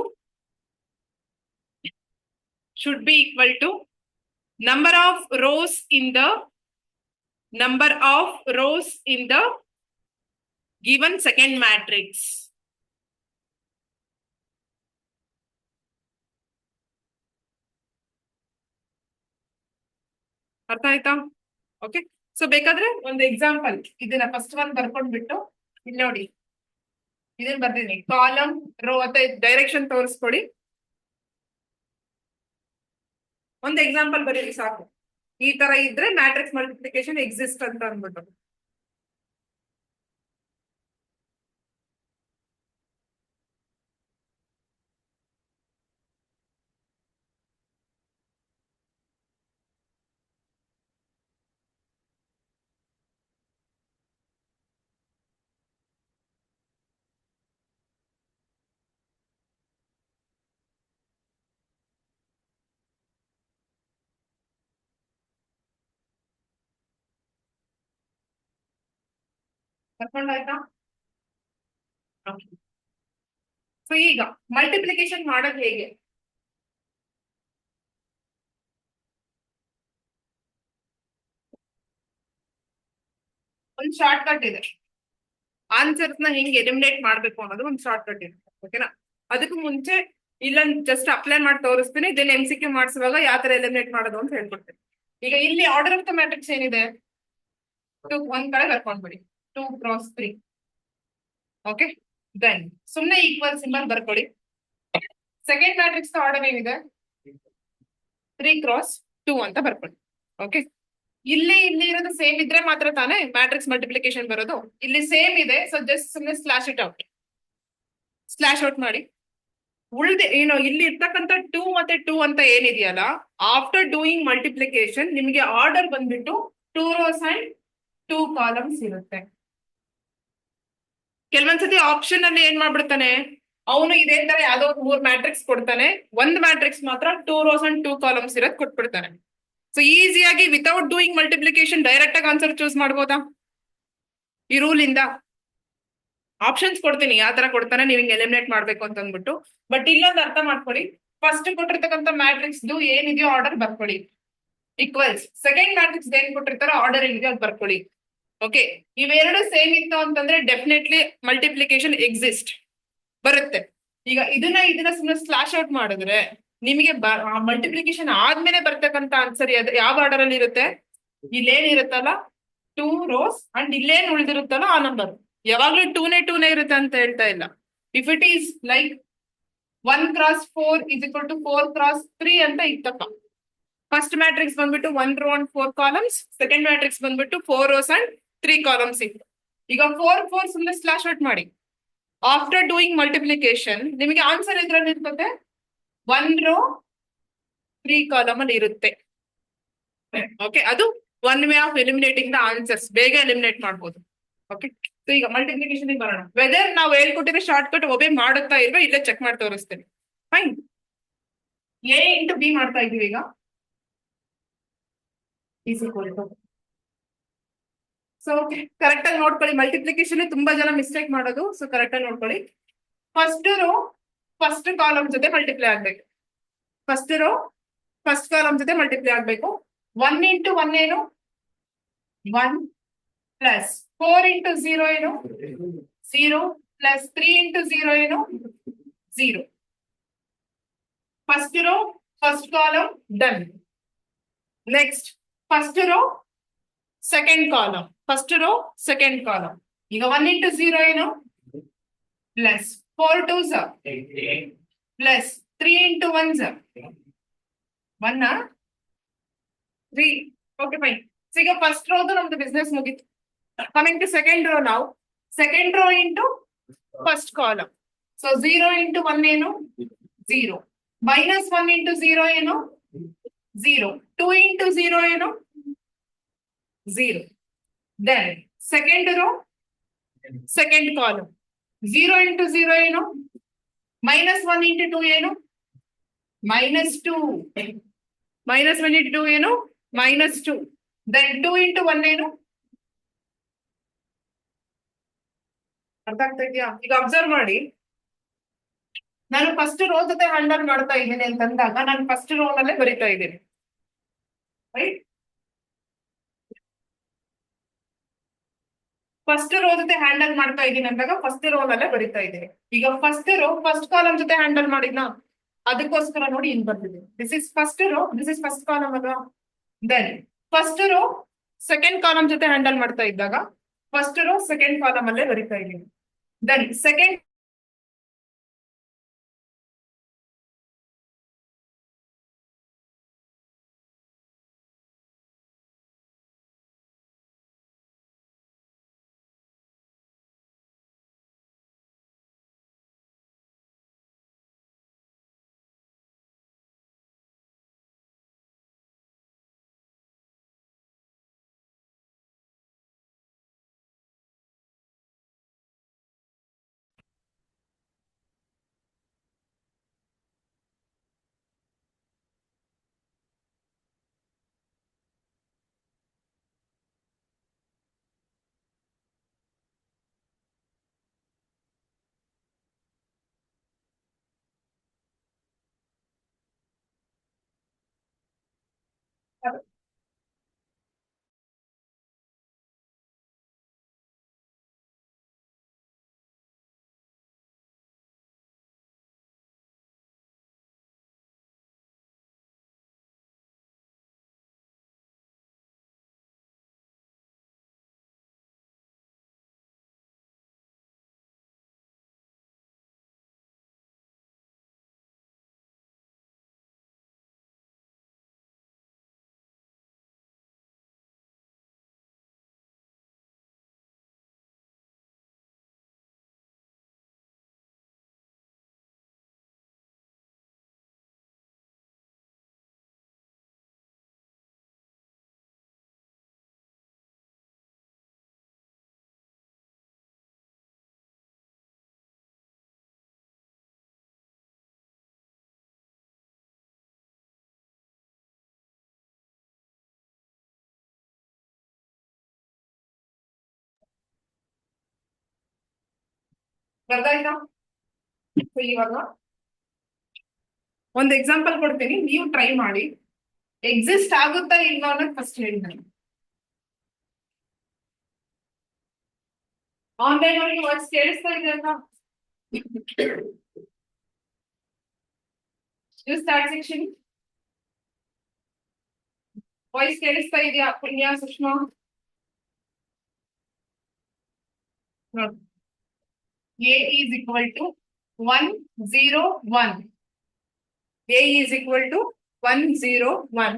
number of rows in the given second matrix. ಅರ್ಥ ಆಯ್ತಾ? Okay, so ಬೇಕಾದ್ರೆ ಒಂದು example ಇದನ್ನ first one ಬರ್ಕೊಂಡ್ಬಿಟ್ಟು ಇಲ್ಲಿ ನೋಡಿ, ಇದನ್ನ ಬರ್ದಿದ್ದೀನಿ. Column rho ಅಥವಾ direction ತೋರಿಸ್ಕೊಡಿ. ಒಂದು ಎಕ್ಸಾಂಪಲ್ ಬರೀರಿ ಸಾಕು. ಈ ತರ ಇದ್ರೆ ಮ್ಯಾಟ್ರಿಕ್ಸ್ ಮಲ್ಟಿಪ್ಲಿಕೇಶನ್ ಎಕ್ಸಿಸ್ಟ್ ಅಂತ ಅಂದ್ಬಿಟ್ಟು. ಬರ್ಕೊಂಡಾಯ್ತಾ? ಸೊ ಈಗ ಮಲ್ಟಿಪ್ಲಿಕೇಶನ್ ಮಾಡೋದು ಹೇಗೆ? ಒಂದು ಶಾರ್ಟ್ ಕಟ್ ಇದೆ. ಆನ್ಸರ್ಸ್ ನ ಹೆಂಗೆ ಎಲಿಮಿನೇಟ್ ಮಾಡ್ಬೇಕು ಅನ್ನೋದು ಒಂದು ಶಾರ್ಟ್ ಕಟ್ ಇದೆ. ಓಕೆನಾ? ಅದಕ್ಕೂ ಮುಂಚೆ ಇಲ್ಲೊಂದು ಜಸ್ಟ್ ಅಪ್ಲೈ ಮಾಡಿ ತೋರಿಸ್ತೀನಿ. ಇದನ್ನ MCQ ಮಾಡಿಸುವಾಗ ಯಾವ ತರ ಎಲಿಮಿನೇಟ್ ಮಾಡೋದು ಅಂತ ಹೇಳ್ಕೊಡ್ತೀನಿ. ಈಗ ಇಲ್ಲಿ ಆರ್ಡರ್ ಆಫ್ ದ ಮ್ಯಾಟ್ರಿಕ್ಸ್ ಏನಿದೆ, ಒಂದ್ ಕಡೆ ಬರ್ಕೊಂಡ್ಬಿಡಿ 2 x 3. ಓಕೆ, ದೆನ್ ಸುಮ್ನೆ ಈಕ್ವಲ್ ಸಿಂಬಲ್ ಬರ್ಕೊಳ್ಳಿ. ಸೆಕೆಂಡ್ ಮ್ಯಾಟ್ರಿಕ್ಸ್ ಆರ್ಡರ್ ಏನಿದೆ 3 x 2 ಅಂತ ಬರ್ಕೊಳ್ಳಿ. ಓಕೆ, ಇಲ್ಲಿ ಇರೋದು ಸೇಮ್ ಇದ್ರೆ ಮಾತ್ರ ತಾನೇ ಮ್ಯಾಟ್ರಿಕ್ಸ್ ಮಲ್ಟಿಪ್ಲಿಕೇಶನ್ ಬರೋದು. ಇಲ್ಲಿ ಸೇಮ್ ಇದೆ, ಸೊ ಜಸ್ಟ್ ಸುಮ್ಮನೆ ಸ್ಲಾಶ್ ಔಟ್ ಮಾಡಿ. ಉಳ್ದೆ ಏನು ಇಲ್ಲಿ ಇರ್ತಕ್ಕಂಥ 2 ಮತ್ತೆ 2 ಅಂತ ಏನಿದೆಯಲ್ಲ, ಆಫ್ಟರ್ ಡೂಯಿಂಗ್ ಮಲ್ಟಿಪ್ಲಿಕೇಶನ್ ನಿಮಗೆ ಆರ್ಡರ್ ಬಂದ್ಬಿಟ್ಟು 2 rows ಅಂಡ್ 2 columns ಇರುತ್ತೆ. ಕೆಲವೊಂದ್ಸತಿ ಆಪ್ಷನ್ ಅಲ್ಲಿ ಏನ್ ಮಾಡ್ಬಿಡ್ತಾನೆ ಅವನು, ಇದೇ ತರ ಯಾವ್ದೋ 3 ಮ್ಯಾಟ್ರಿಕ್ಸ್ ಕೊಡ್ತಾನೆ, ಒಂದ್ ಮ್ಯಾಟ್ರಿಕ್ಸ್ ಮಾತ್ರ 2 rows ಅಂಡ್ 2 columns ಇರೋದ್ ಕೊಟ್ಬಿಡ್ತಾನೆ. ಸೊ ಈಸಿಯಾಗಿ ವಿತೌಟ್ ಡೂಯಿಂಗ್ ಮಲ್ಟಿಪ್ಲಿಕೇಶನ್ ಡೈರೆಕ್ಟ್ ಆಗಿ ಆನ್ಸರ್ ಚೂಸ್ ಮಾಡ್ಬೋದಾ ಈ ರೂಲ್ ಇಂದ? ಆಪ್ಷನ್ಸ್ ಕೊಡ್ತೀನಿ ಯಾವ ತರ ಕೊಡ್ತಾನೆ ನೀವು ಹಿಂಗ್ ಎಲಿಮಿನೇಟ್ ಮಾಡ್ಬೇಕು ಅಂತ ಅಂದ್ಬಿಟ್ಟು. ಬಟ್ ಇಲ್ಲೊಂದು ಅರ್ಥ ಮಾಡ್ಕೊಳ್ಳಿ, ಫಸ್ಟ್ ಕೊಟ್ಟಿರ್ತಕ್ಕಂಥ ಮ್ಯಾಟ್ರಿಕ್ಸ್ ಏನಿದೆಯೋ ಆರ್ಡರ್ ಬರ್ಕೊಳ್ಳಿ, ಈಕ್ವಲ್ಸ್ ಸೆಕೆಂಡ್ ಮ್ಯಾಟ್ರಿಕ್ಸ್ ಏನ್ ಕೊಟ್ಟಿರ್ತಾರೋ ಆರ್ಡರ್ ಏನಿದೆಯೋ ಅದು ಬರ್ಕೊಳ್ಳಿ. ಓಕೆ, ಇವೆರಡು ಸೇಮ್ ಇತ್ತು ಅಂತಂದ್ರೆ ಡೆಫಿನೆಟ್ಲಿ ಮಲ್ಟಿಪ್ಲಿಕೇಶನ್ ಎಕ್ಸಿಸ್ಟ್ ಬರುತ್ತೆ. ಈಗ ಇದನ್ನ ಸುಮ್ಮನೆ ಸ್ಲಾಶ್ ಔಟ್ ಮಾಡಿದ್ರೆ ನಿಮಗೆ ಮಲ್ಟಿಪ್ಲಿಕೇಶನ್ ಆದ್ಮೇಲೆ ಬರ್ತಕ್ಕಂಥ ಆನ್ಸರ್ ಯಾವ ಆರ್ಡರ್ ಅಲ್ಲಿ ಇರುತ್ತೆ? ಇಲ್ಲೇನಿರುತ್ತಲ್ಲ 2 rows ಅಂಡ್ ಇಲ್ಲೇನ್ ಉಳಿದಿರುತ್ತಲ್ಲ ಆ ನಂಬರ್. ಯಾವಾಗ್ಲೂ 2ನೇ ಇರುತ್ತೆ ಅಂತ ಹೇಳ್ತಾ ಇಲ್ಲ. If it is like 1 x 4 = 4 x 3 ಅಂತ ಇತ್ತಪ್ಪ, ಫಸ್ಟ್ ಮ್ಯಾಟ್ರಿಕ್ಸ್ ಬಂದ್ಬಿಟ್ಟು 1 row and 4 columns, second matrix ಬಂದ್ಬಿಟ್ಟು 4 rows ಅಂಡ್ 3 columns ಇತ್ತು. ಈಗ 4 ಸುಮ್ಮನೆ ಸ್ಲಾಶ್ ಔಟ್ ಮಾಡಿ. ಆಫ್ಟರ್ ಡೂಯಿಂಗ್ ಮಲ್ಟಿಪ್ಲಿಕೇಶನ್ ನಿಮಗೆ ಆನ್ಸರ್ ಇದ್ರಲ್ಲಿ ಇರ್ತದೆ 1 row 3 column ಅಲ್ಲಿ ಇರುತ್ತೆ. ಓಕೆ, ಅದು one way of eliminating the answers. ಬೇಗ ಎಲಿಮಿನೇಟ್ ಮಾಡ್ಬೋದು. ಓಕೆ, ಸೊ ಈಗ ಮಲ್ಟಿಪ್ಲಿಕೇಶನ್ ಬರೋಣ. ವೆದರ್ ನಾವು ಹೇಳ್ಕೊಟ್ಟಿರೋ ಶಾರ್ಟ್ ಕಟ್ ಒಬೆ ಮಾಡುತ್ತಾ ಇಲ್ವಾ ಇಲ್ಲೇ ಚೆಕ್ ಮಾಡಿ ತೋರಿಸ್ತೇನೆ. ಫೈನ್, A × B ಮಾಡ್ತಾ ಇದೀವಿ ಈಗ. ಸೊ ಕರೆಕ್ಟ್ ಆಗಿ ನೋಡ್ಕೊಳ್ಳಿ, ಮಲ್ಟಿಪ್ಲಿಕೇಶನ್ ತುಂಬಾ ಜನ ಮಿಸ್ಟೇಕ್ ಮಾಡೋದು. ಸೊ ಕರೆಕ್ಟ್ ಆಗಿ ನೋಡ್ಕೊಳ್ಳಿ. ಫಸ್ಟ್ ರೋ ಫಸ್ಟ್ ಕಾಲಮ್ ಜೊತೆ ಮಲ್ಟಿಪ್ಲೈ ಆಗ್ಬೇಕು. ಫಸ್ಟ್ ರೋ ಫಸ್ಟ್ ಕಾಲಮ್ ಜೊತೆ ಮಲ್ಟಿಪ್ಲೈ ಆಗ್ಬೇಕು. 1 × 1 ಏನು 1 ಪ್ಲಸ್ 4 × 0 ಏನು 0 ಪ್ಲಸ್ 3 × 0 ಏನು 0. First row first column done. Next first row second column, first row second column. ಈಗ 1 × 0 ಏನು plus 4 2s plus 3 × 1s 1 3. Okay fine. So ಈಗ ಫಸ್ಟ್ ರೋದು ನಮ್ದು ಬಿಸ್ನೆಸ್ ಮುಗೀತು. ಕಮಿಂಗ್ ಟು ಸೆಕೆಂಡ್ ರೋ, ನಾವು second row into first column. So 0 × 1 ಏನು 0, minus 1 × 0 ಏನು 0, 2 × 0 ಏನು 0. Then second row second column 0 × 0 ಏನು ಮೈನಸ್ 1 × 2 ಏನು -2, ಮೈನಸ್ 1 × 2 ಏನು -2. ದೆನ್ 2 × 1 ಏನು? ಅರ್ಥ ಆಗ್ತಾ ಇದೆಯಾ? ಈಗ ಅಬ್ಸರ್ವ್ ಮಾಡಿ, ನಾನು ಫಸ್ಟ್ ರೋ ಜೊತೆ ಹ್ಯಾಂಡಲ್ ಮಾಡ್ತಾ ಇದ್ದೀನಿ ಅಂತಂದಾಗ ನಾನು ಫಸ್ಟ್ ರೋ ನಲ್ಲೇ ಬರಿತಾ ಇದ್ದೀನಿ, ರೈಟ್? ಫಸ್ಟ್ ರೋ ಜೊತೆ ಹ್ಯಾಂಡಲ್ ಮಾಡ್ತಾ ಇದ್ದೀನಿ ಅಂದಾಗ ಫಸ್ಟ್ ರೋ ನಲ್ಲೇ ಬರಿತಾ ಇದ್ದೀನಿ. ಈಗ ಫಸ್ಟ್ ರೋ ಫಸ್ಟ್ ಕಾಲಮ್ ಜೊತೆ ಹ್ಯಾಂಡಲ್ ಮಾಡಿದ್ನಾ, ಅದಕ್ಕೋಸ್ಕರ ನೋಡಿ ಇನ್ ಬರ್ತಿದ್ದೀನಿ. This is first row, this is first column ಅಲ್ವಾ? Then first row second column ಜೊತೆ ಹ್ಯಾಂಡಲ್ ಮಾಡ್ತಾ ಇದ್ದಾಗ ಫಸ್ಟ್ ರೋ ಸೆಕೆಂಡ್ ಕಾಲಮ್ ಅಲ್ಲೇ ಬರಿತಾ ಇದ್ದೀನಿ. ದೆನ್ ಸೆಕೆಂಡ್ ಬರ್ದಾಯ್ತಾ? ಇವಾಗ ಒಂದು ಎಕ್ಸಾಂಪಲ್ ಕೊಡ್ತೀನಿ, ನೀವು ಟ್ರೈ ಮಾಡಿ. ಎಕ್ಸಿಸ್ಟ್ ಆಗುತ್ತಾ ಇಲ್ವಾ ಅನ್ನೋದು ಫಸ್ಟ್ ಹೇಳ್ತೀನಿ. ಆನ್ಲೈನ್ ಅಲ್ಲಿ ವಾಯ್ಸ್ ಕೇಳಿಸ್ತಾ ಇದೆ ಅಲ್ವಾ? Start section. ವಾಯ್ಸ್ ಕೇಳಿಸ್ತಾ ಇದೆಯಾ ಪುಣ್ಯ, ಸುಷ್ಮಾ? ನೋಡಿ, A is equal to 1, 0, 1. A is equal to 1, 0, 1.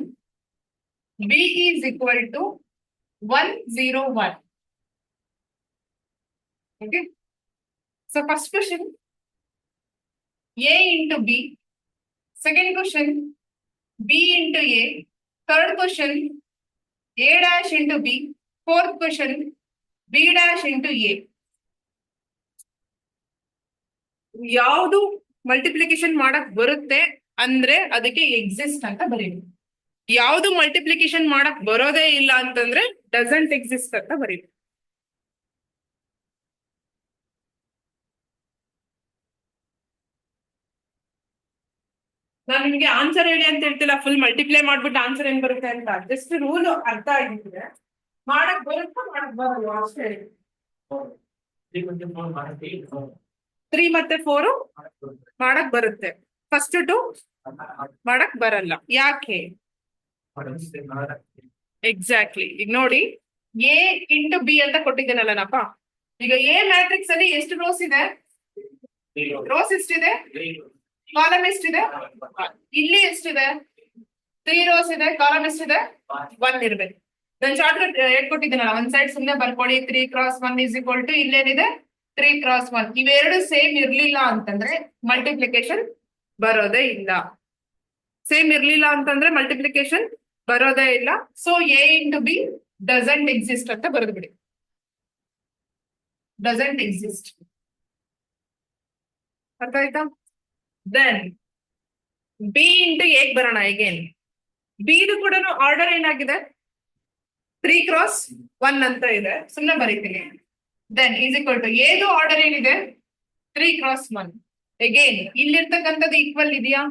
B is equal to 1, 0, 1. Okay. So first question, A into B. Second question, B into A. Third question, A dash into B. Fourth question, B dash into A. ಯಾವುದು multiplication ಮಾಡಕ್ ಬರುತ್ತೆ ಅಂದ್ರೆ ಅದಕ್ಕೆ exist ಅಂತ ಬರೀಬೇಕು. ಯಾವುದು multiplication ಮಾಡಕ್ ಬರೋದೇ ಇಲ್ಲ ಅಂತಂದ್ರೆ ಡಸಂಟ್ ಎಕ್ಸಿಸ್ಟ್ ಅಂತ ಬರೀಬೇಕು. ನಾನು ನಿಮ್ಗೆ ಆನ್ಸರ್ ಹೇಳಿ ಅಂತ ಹೇಳ್ತಿಲ್ಲ, ಫುಲ್ ಮಲ್ಟಿಪ್ಲೈ ಮಾಡ್ಬಿಟ್ಟು ಆನ್ಸರ್ ಏನ್ ಬರುತ್ತೆ ಅಂತ. ಜಸ್ಟ್ ರೂಲ್ ಅರ್ಥ ಆಗಿದ್ರೆ ಮಾಡಕ್ ಬರುತ್ತಾ ಮಾಡಕ್ ಬರಲ್ಲ ಅಷ್ಟೇ ಹೇಳಿ. 3 ಮತ್ತೆ 4 ಮಾಡಕ್ ಬರುತ್ತೆ, ಫಸ್ಟ್ 2 ಮಾಡಕ್ ಬರಲ್ಲ. ಯಾಕೆ? ಎಕ್ಸಾಕ್ಟ್ಲಿ. ಈಗ ನೋಡಿ, ಎ ಇಂಟು ಬಿ ಅಂತ ಕೊಟ್ಟಿದ್ದೇನಲ್ಲನಪ್ಪ. ಈಗ ಎ ಮ್ಯಾಟ್ರಿಕ್ಸ್ ಅಲ್ಲಿ ಎಷ್ಟು ರೋಸ್ ಇದೆ? ರೋಸ್ ಎಷ್ಟಿದೆ? ಕಾಲಮ್ ಎಷ್ಟಿದೆ? ಇಲ್ಲಿ ಎಷ್ಟಿದೆ? 3 ರೋಸ್ ಇದೆ. ಕಾಲಮ್ ಎಷ್ಟಿದೆ? 1 ಇರ್ಬೇಕು. ನಾನು ಶಾರ್ಟ್ ಕಟ್ ಹೇಳ್ಕೊಟ್ಟಿದ್ದೀನಲ್ಲ, ಒಂದ್ ಸೈಡ್ ಸುಮ್ನೆ ಬರ್ಕೊಳ್ಳಿ. 3 × 1 ಇಸ್ ಈಕ್ವಲ್ ಟು ಇಲ್ಲೇನಿದೆ 3 × 1. ಇವೆರಡು ಸೇಮ್ ಇರ್ಲಿಲ್ಲ ಅಂತಂದ್ರೆ ಮಲ್ಟಿಪ್ಲಿಕೇಶನ್ ಬರೋದೇ ಇಲ್ಲ. ಸೇಮ್ ಇರ್ಲಿಲ್ಲ ಅಂತಂದ್ರೆ ಮಲ್ಟಿಪ್ಲಿಕೇಶನ್ ಬರೋದೇ ಇಲ್ಲ. So A into B doesn't exist ಅಂತ ಬರೆದು ಬಿಡಿ. Doesn't exist. ಅರ್ಥ ಆಯ್ತಾ? ದೆನ್ ಬಿ ಇಂಟು ಎಗ್ ಬರೋಣ. ಅಗೇನ್ ಬಿದು ಕೂಡ ಆರ್ಡರ್ ಏನಾಗಿದೆ? 3 × 1 ಅಂತ ಇದೆ, ಸುಮ್ಮನೆ ಬರೀತೀನಿ. ದೆನ್ ಈಸ್ ಈಕ್ವಲ್ ಟು ಏದು ಆರ್ಡರ್ ಏನಿದೆ? 3 × 1. ಅಗೇನ್ ಇಲ್ಲಿರ್ತಕ್ಕಂಥದ್ದು ಈಕ್ವಲ್ ಇದೆಯಾ?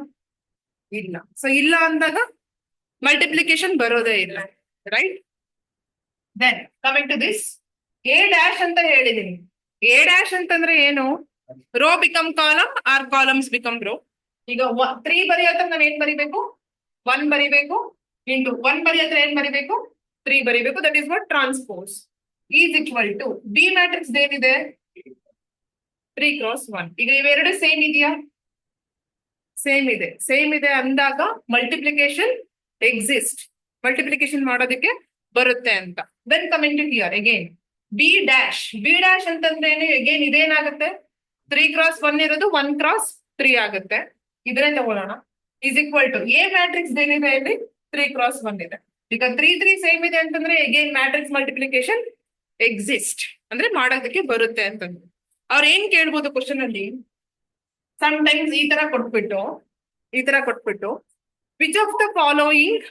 ಇಲ್ಲ. ಸೊ ಇಲ್ಲ ಅಂದಾಗ ಮಲ್ಟಿಪ್ಲಿಕೇಶನ್ ಬರೋದೇ ಇಲ್ಲ, right? Then coming to this, a dash ಅಂತ ಹೇಳಿದೀನಿ. ಎ ಡ್ಯಾಶ್ ಅಂತಂದ್ರೆ ಏನು? Row become column or columns become row. ಈಗ 3 ಬರೆಯೋತ್ರ ನಾನು ಏನ್ ಬರಿಬೇಕು? 1 ಬರಿಬೇಕು. ಇಂಟು 1 ಬರೆಯೋತ್ರ ಏನ್ ಬರಿಬೇಕು? 3 ಬರಿಬೇಕು. That is what transpose. Is equal to b matrix ಏನಿದೆ? 3 × 1. ಈಗ ಇವೆರಡು ಸೇಮ್ ಇದೆಯಾ? ಸೇಮ್ ಇದೆ. ಸೇಮ್ ಇದೆ ಅಂದಾಗ ಮಲ್ಟಿಪ್ಲಿಕೇಶನ್ ಎಕ್ಸಿಸ್ಟ್, ಮಲ್ಟಿಪ್ಲಿಕೇಶನ್ ಮಾಡೋದಕ್ಕೆ ಬರುತ್ತೆ ಅಂತ. Then coming to here again b dash. B dash ಅಂತಂದ್ರೆ ಏನು? ಅಗೇನ್ ಇದೇನಾಗುತ್ತೆ? 3 × 1 ಇರೋದು 1 × 3 ಆಗುತ್ತೆ. ಇದ್ರೆ ತಗೊಳ್ಳೋಣ. Is equal to a matrix ಏನಿದೆ ಇಲ್ಲಿ? 3 × 1 ಇದೆ. ಈಗ 3 3 ಸೇಮ್ ಇದೆ ಅಂತಂದ್ರೆ ಅಗೇನ್ ಮ್ಯಾಟ್ರಿಕ್ಸ್ ಮಲ್ಟಿಪ್ಲಿಕೇಶನ್ ಎಕ್ಸಿಸ್ಟ್ ಅಂದ್ರೆ ಮಾಡೋದಕ್ಕೆ ಬರುತ್ತೆ ಅಂತಂದ್ರೆ. ಅವ್ರ ಏನ್ ಕೇಳ್ಬೋದು ಕ್ವಶನ್ ಅಲ್ಲಿ? ಸಮ್ ಟೈಮ್ಸ್ ಈ ತರ ಕೊಟ್ಬಿಟ್ಟು which of the following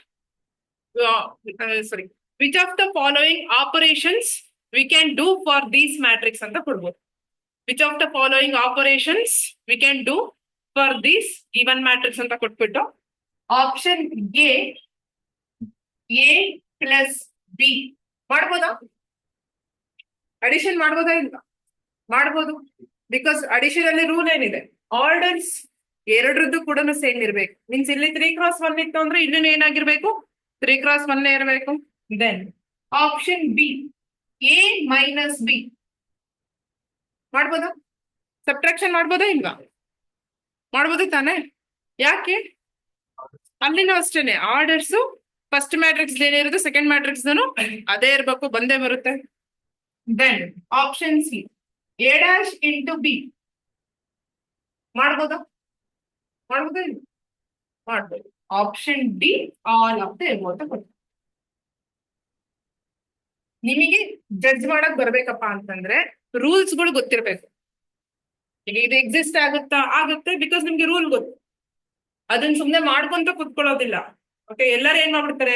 which of the following operations we can do for these matrix ಅಂತ ಕೊಡ್ಬೋದು. Which of the following operations we can do for these even matrix ಅಂತ ಕೊಟ್ಬಿಟ್ಟು option A A plus B ಮಾಡ್ಬೋದಾ? Addition ಮಾಡ್ಬೋದಾ ಇಲ್ಲ? ಮಾಡ್ಬೋದು. Because addition ಅಲ್ಲಿ rule ಏನಿದೆ, ಆರ್ಡರ್ಸ್ ಎರಡರದ್ದು ಕೂಡ ಸೇಮ್ ಇರ್ಬೇಕು. ಮೀನ್ಸ್ ಇಲ್ಲಿ 3x1 ಇತ್ತು ಅಂದ್ರೆ ಇಲ್ಲಿ ಏನಾಗಿರ್ಬೇಕು, 3x1 ಇರಬೇಕು. Then option b a minus b ಮಾಡ್ಬೋದಾ? ಸಬ್ಟ್ರಾಕ್ಷನ್ ಮಾಡ್ಬೋದಾ ಇಲ್ವಾ? ಮಾಡ್ಬೋದು ತಾನೆ? ಯಾಕೆ? ಅಲ್ಲಿನೂ ಅಷ್ಟೇನೆ, ಆರ್ಡರ್ಸ್ ಫಸ್ಟ್ ಮ್ಯಾಟ್ರಿಕ್ಸ್ ಏನಿರುತ್ತೆ ಸೆಕೆಂಡ್ ಮ್ಯಾಟ್ರಿಕ್ಸ್ ಅದೇ ಇರ್ಬೇಕು, ಬಂದೇ ಬರುತ್ತೆ. Then option c a dash into b ಮಾಡ್ಬೋದಾ? ಮಾಡ್ಬೋದಾ ಇಲ್ಲ? ಮಾಡ್ಬೋದು. Option d all of the above ಅಂತ ಕೊಟ್ಟು. ನಿಮಗೆ ಜಡ್ಜ್ ಮಾಡಕ್ ಬರ್ಬೇಕಪ್ಪ ಅಂತಂದ್ರೆ ರೂಲ್ಸ್ ಗಳು ಗೊತ್ತಿರ್ಬೇಕು. ಈಗ ಇದು ಎಕ್ಸಿಸ್ಟ್ ಆಗುತ್ತೆ ಬಿಕಾಸ್ ನಿಮ್ಗೆ ರೂಲ್ ಗೊತ್ತು. ಅದನ್ನ ಸುಮ್ನೆ ಮಾಡ್ಕೊಂತ ಕುತ್ಕೊಳ್ಳೋದಿಲ್ಲ. ಓಕೆ, ಎಲ್ಲರೂ ಏನ್ ಮಾಡ್ಬಿಡ್ತಾರೆ,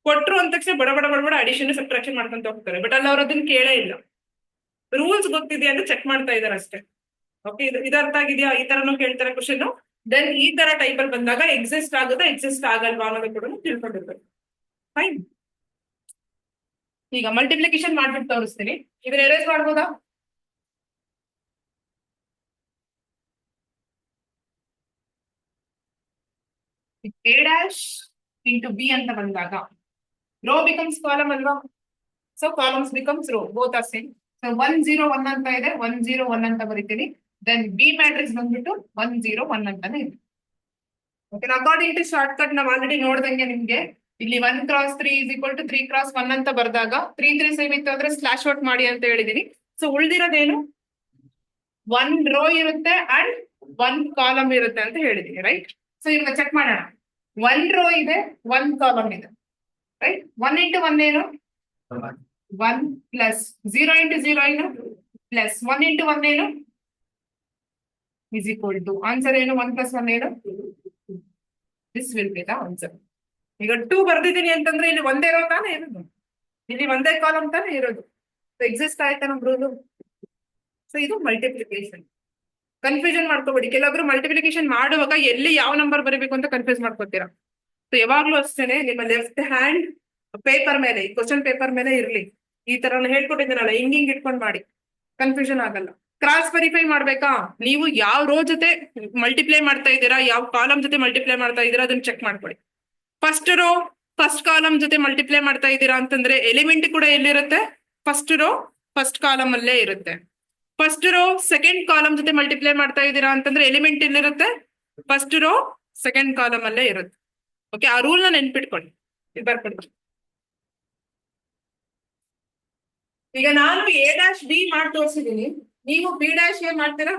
ಕೊಟ್ರು ಅಂದ ತಕ್ಷಣ ಬಡ ಬಡ ಬಡ ಬಡ ಅಡಿಷನ್ ಸಬ್ಟ್ರಾಕ್ಷನ್ ಮಾಡ್ಕೊಂತ ಹೋಗ್ತಾರೆ. ಬಟ್ ಅಲ್ಲಿ ಅವ್ರು ಅದನ್ನ ಕೇಳೇ ಇಲ್ಲ. ರೂಲ್ಸ್ ಗೊತ್ತಿದೆ ಅಂತ ಚೆಕ್ ಮಾಡ್ತಾ ಇದಾರೆ ಅಷ್ಟೇ. ಓಕೆ, ಇದು ಅರ್ಥ ಆಗಿದೆಯಾ? ಈ ತರನು ಕೇಳ್ತಾರೆ ಕ್ವಶನ್. ದೆನ್ ಈ ತರ ಟೈಪ್ ಅಲ್ಲಿ ಬಂದಾಗ ಎಕ್ಸಿಸ್ಟ್ ಆಗುತ್ತಾ ಎಕ್ಸಿಸ್ಟ್ ಆಗಲ್ವಾ ಅನ್ನೋದು ಕೂಡ ತಿಳ್ಕೊಂಡಿರ್ಬೇಕು. ಫೈನ್. ಈಗ ಮಲ್ಟಿಪ್ಲಿಕೇಶನ್ ಮಾಡ್ಬಿಟ್ಟು ತೋರಿಸ್ತೀನಿ. ಇದನ್ನ ಎರೇಸ್ ಮಾಡ್ಬೋದಾ? ಎ ಡ್ಯಾಶ್ ಇಂಟು ಬಿ ಅಂತ ಬಂದಾಗ ರೋ ಬಿಕಮ್ಸ್ ಕಾಲಮ್ ಅಲ್ವಾ? So columns becomes row, both are same. So 1 0 1 ಅಂತ ಇದೆ, 1 0 1 ಅಂತ ಬರೀತೀನಿ. ದೆನ್ ಬಿ ಮ್ಯಾಟ್ರಿಕ್ಸ್ ಬಂದ್ಬಿಟ್ಟು 1 0 1 ಅಂತಾನೆ ಇದೆ. Okay, according to short cut ನಾವು ಆಲ್ರೆಡಿ ನೋಡ್ದಂಗೆ ನಿಮ್ಗೆ ಇಲ್ಲಿ 1x3 is equal to 3x1 ಅಂತ ಬರ್ದಾಗ 3 3 ಸೇಮ್ ಇತ್ತು ಅಂದ್ರೆ ಸ್ಲಾಶ್ ಔಟ್ ಮಾಡಿ ಅಂತ ಹೇಳಿದೀನಿ. ಸೊ ಉಳ್ದಿರೋದೇನು, 1 ರೋ ಇರುತ್ತೆ ಅಂಡ್ 1 ಕಾಲಮ್ ಇರುತ್ತೆ ಅಂತ ಹೇಳಿದೀನಿ, ರೈಟ್? ಸೊ ಇವಾಗ ಚೆಕ್ ಮಾಡೋಣ. 1 ರೋ ಇದೆ, 1 ಕಾಲಮ್ ಇದೆ, ರೈಟ್? 1 ಇಂಟು 1 ಏನು? 1 ಪ್ಲಸ್ 0 ಇಂಟು 0 ಏನು? ಪ್ಲಸ್ 1 ಇಂಟು 1 ಏನು? ಇಸ್ ಈಕ್ವಲ್ ಟು ಆನ್ಸರ್ ಏನು? 1 ಪ್ಲಸ್ 1 ಏನು? This will be the answer. ಈಗ 2 ಬರ್ದಿದ್ದೀನಿ ಅಂತಂದ್ರೆ ಇಲ್ಲಿ ಒಂದೇ ರೋ ತಾನೇ ಇರೋದು, ಇಲ್ಲಿ ಒಂದೇ ಕಾಲಮ್ ತಾನೇ ಇರೋದು. ಎಕ್ಸಿಸ್ಟ್ ಆಯ್ತಾ ನಮ್ ರೂಲು? ಸೊ ಇದು ಮಲ್ಟಿಪ್ಲಿಕೇಶನ್. ಕನ್ಫ್ಯೂಷನ್ ಮಾಡ್ಕೋಬೇಡಿ. ಕೆಲವೊಬ್ರು ಮಲ್ಟಿಪ್ಲಿಕೇಶನ್ ಮಾಡುವಾಗ ಎಲ್ಲಿ ಯಾವ ನಂಬರ್ ಬರೀಬೇಕು ಅಂತ ಕನ್ಫ್ಯೂಸ್ ಮಾಡ್ಕೋತೀರಾ. ಸೊ ಯಾವಾಗ್ಲೂ ಅಷ್ಟೇನೆ, ನಿಮ್ಮ ಲೆಫ್ಟ್ ಹ್ಯಾಂಡ್ ಪೇಪರ್ ಮೇಲೆ, ಕ್ವಶನ್ ಪೇಪರ್ ಮೇಲೆ ಇರ್ಲಿ. ಈ ತರ ಹೇಳ್ಕೊಟ್ಟಿದ್ದೀನಲ್ಲ, ಹಿಂಗಿಂಗ್ ಇಟ್ಕೊಂಡ್ ಮಾಡಿ, ಕನ್ಫ್ಯೂಷನ್ ಆಗಲ್ಲ. ಕ್ರಾಸ್ ವೆರಿಫೈ ಮಾಡ್ಬೇಕಾ, ನೀವು ಯಾವ ರೋ ಜೊತೆ ಮಲ್ಟಿಪ್ಲೈ ಮಾಡ್ತಾ ಇದ್ದೀರಾ, ಯಾವ ಕಾಲಮ್ ಜೊತೆ ಮಲ್ಟಿಪ್ಲೈ ಮಾಡ್ತಾ ಇದ್ದೀರಾ ಅದನ್ನ ಚೆಕ್ ಮಾಡ್ಕೊಳ್ಳಿ. ಫಸ್ಟ್ ರೋ ಫಸ್ಟ್ ಕಾಲಮ್ ಜೊತೆ ಮಲ್ಟಿಪ್ಲೈ ಮಾಡ್ತಾ ಇದ್ದೀರಾ ಅಂತಂದ್ರೆ ಎಲಿಮೆಂಟ್ ಕೂಡ ಎಲ್ಲಿರುತ್ತೆ? ಫಸ್ಟ್ ರೋ ಫಸ್ಟ್ ಕಾಲಮ್ ಅಲ್ಲೇ ಇರುತ್ತೆ. ಫಸ್ಟ್ ರೋ ಸೆಕೆಂಡ್ ಕಾಲಮ್ ಜೊತೆ ಮಲ್ಟಿಪ್ಲೈ ಮಾಡ್ತಾ ಇದ್ದೀರಾ ಅಂತಂದ್ರೆ ಎಲಿಮೆಂಟ್ ಎಲ್ಲಿರುತ್ತೆ? ಫಸ್ಟ್ ರೋ ಸೆಕೆಂಡ್ ಕಾಲಮ್ ಅಲ್ಲೇ ಇರುತ್ತೆ. ಓಕೆ, ಆ ರೂಲ್ ನ ನೆನ್ಪಿಟ್ಕೊಳ್ಳಿ, ಇದು ಬರ್ಕೊಡಿ. ಈಗ ನಾನು ಎ ಡ್ಯಾಶ್ ಬಿ ಮಾಡಿ ತೋರಿಸಿದೀನಿ, ನೀವು ಬಿ ಡ್ಯಾಶ್ ಎ ಮಾಡ್ತೀರಾ?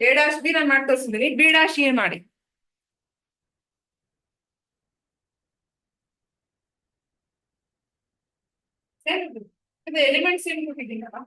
ಎ ಡ್ಯಾಶ್ ಬಿ ನಾನು ಮಾಡಿ ತೋರಿಸಿದೀನಿ, ಬಿ ಡ್ಯಾಶ್ ಎ ಮಾಡಿ. ಇದು ಎಲಿಮೆಂಟ್ಸ್ ಏನ್ ಕೊಟ್ಟಿದ್ದೀನಲ್ಲ,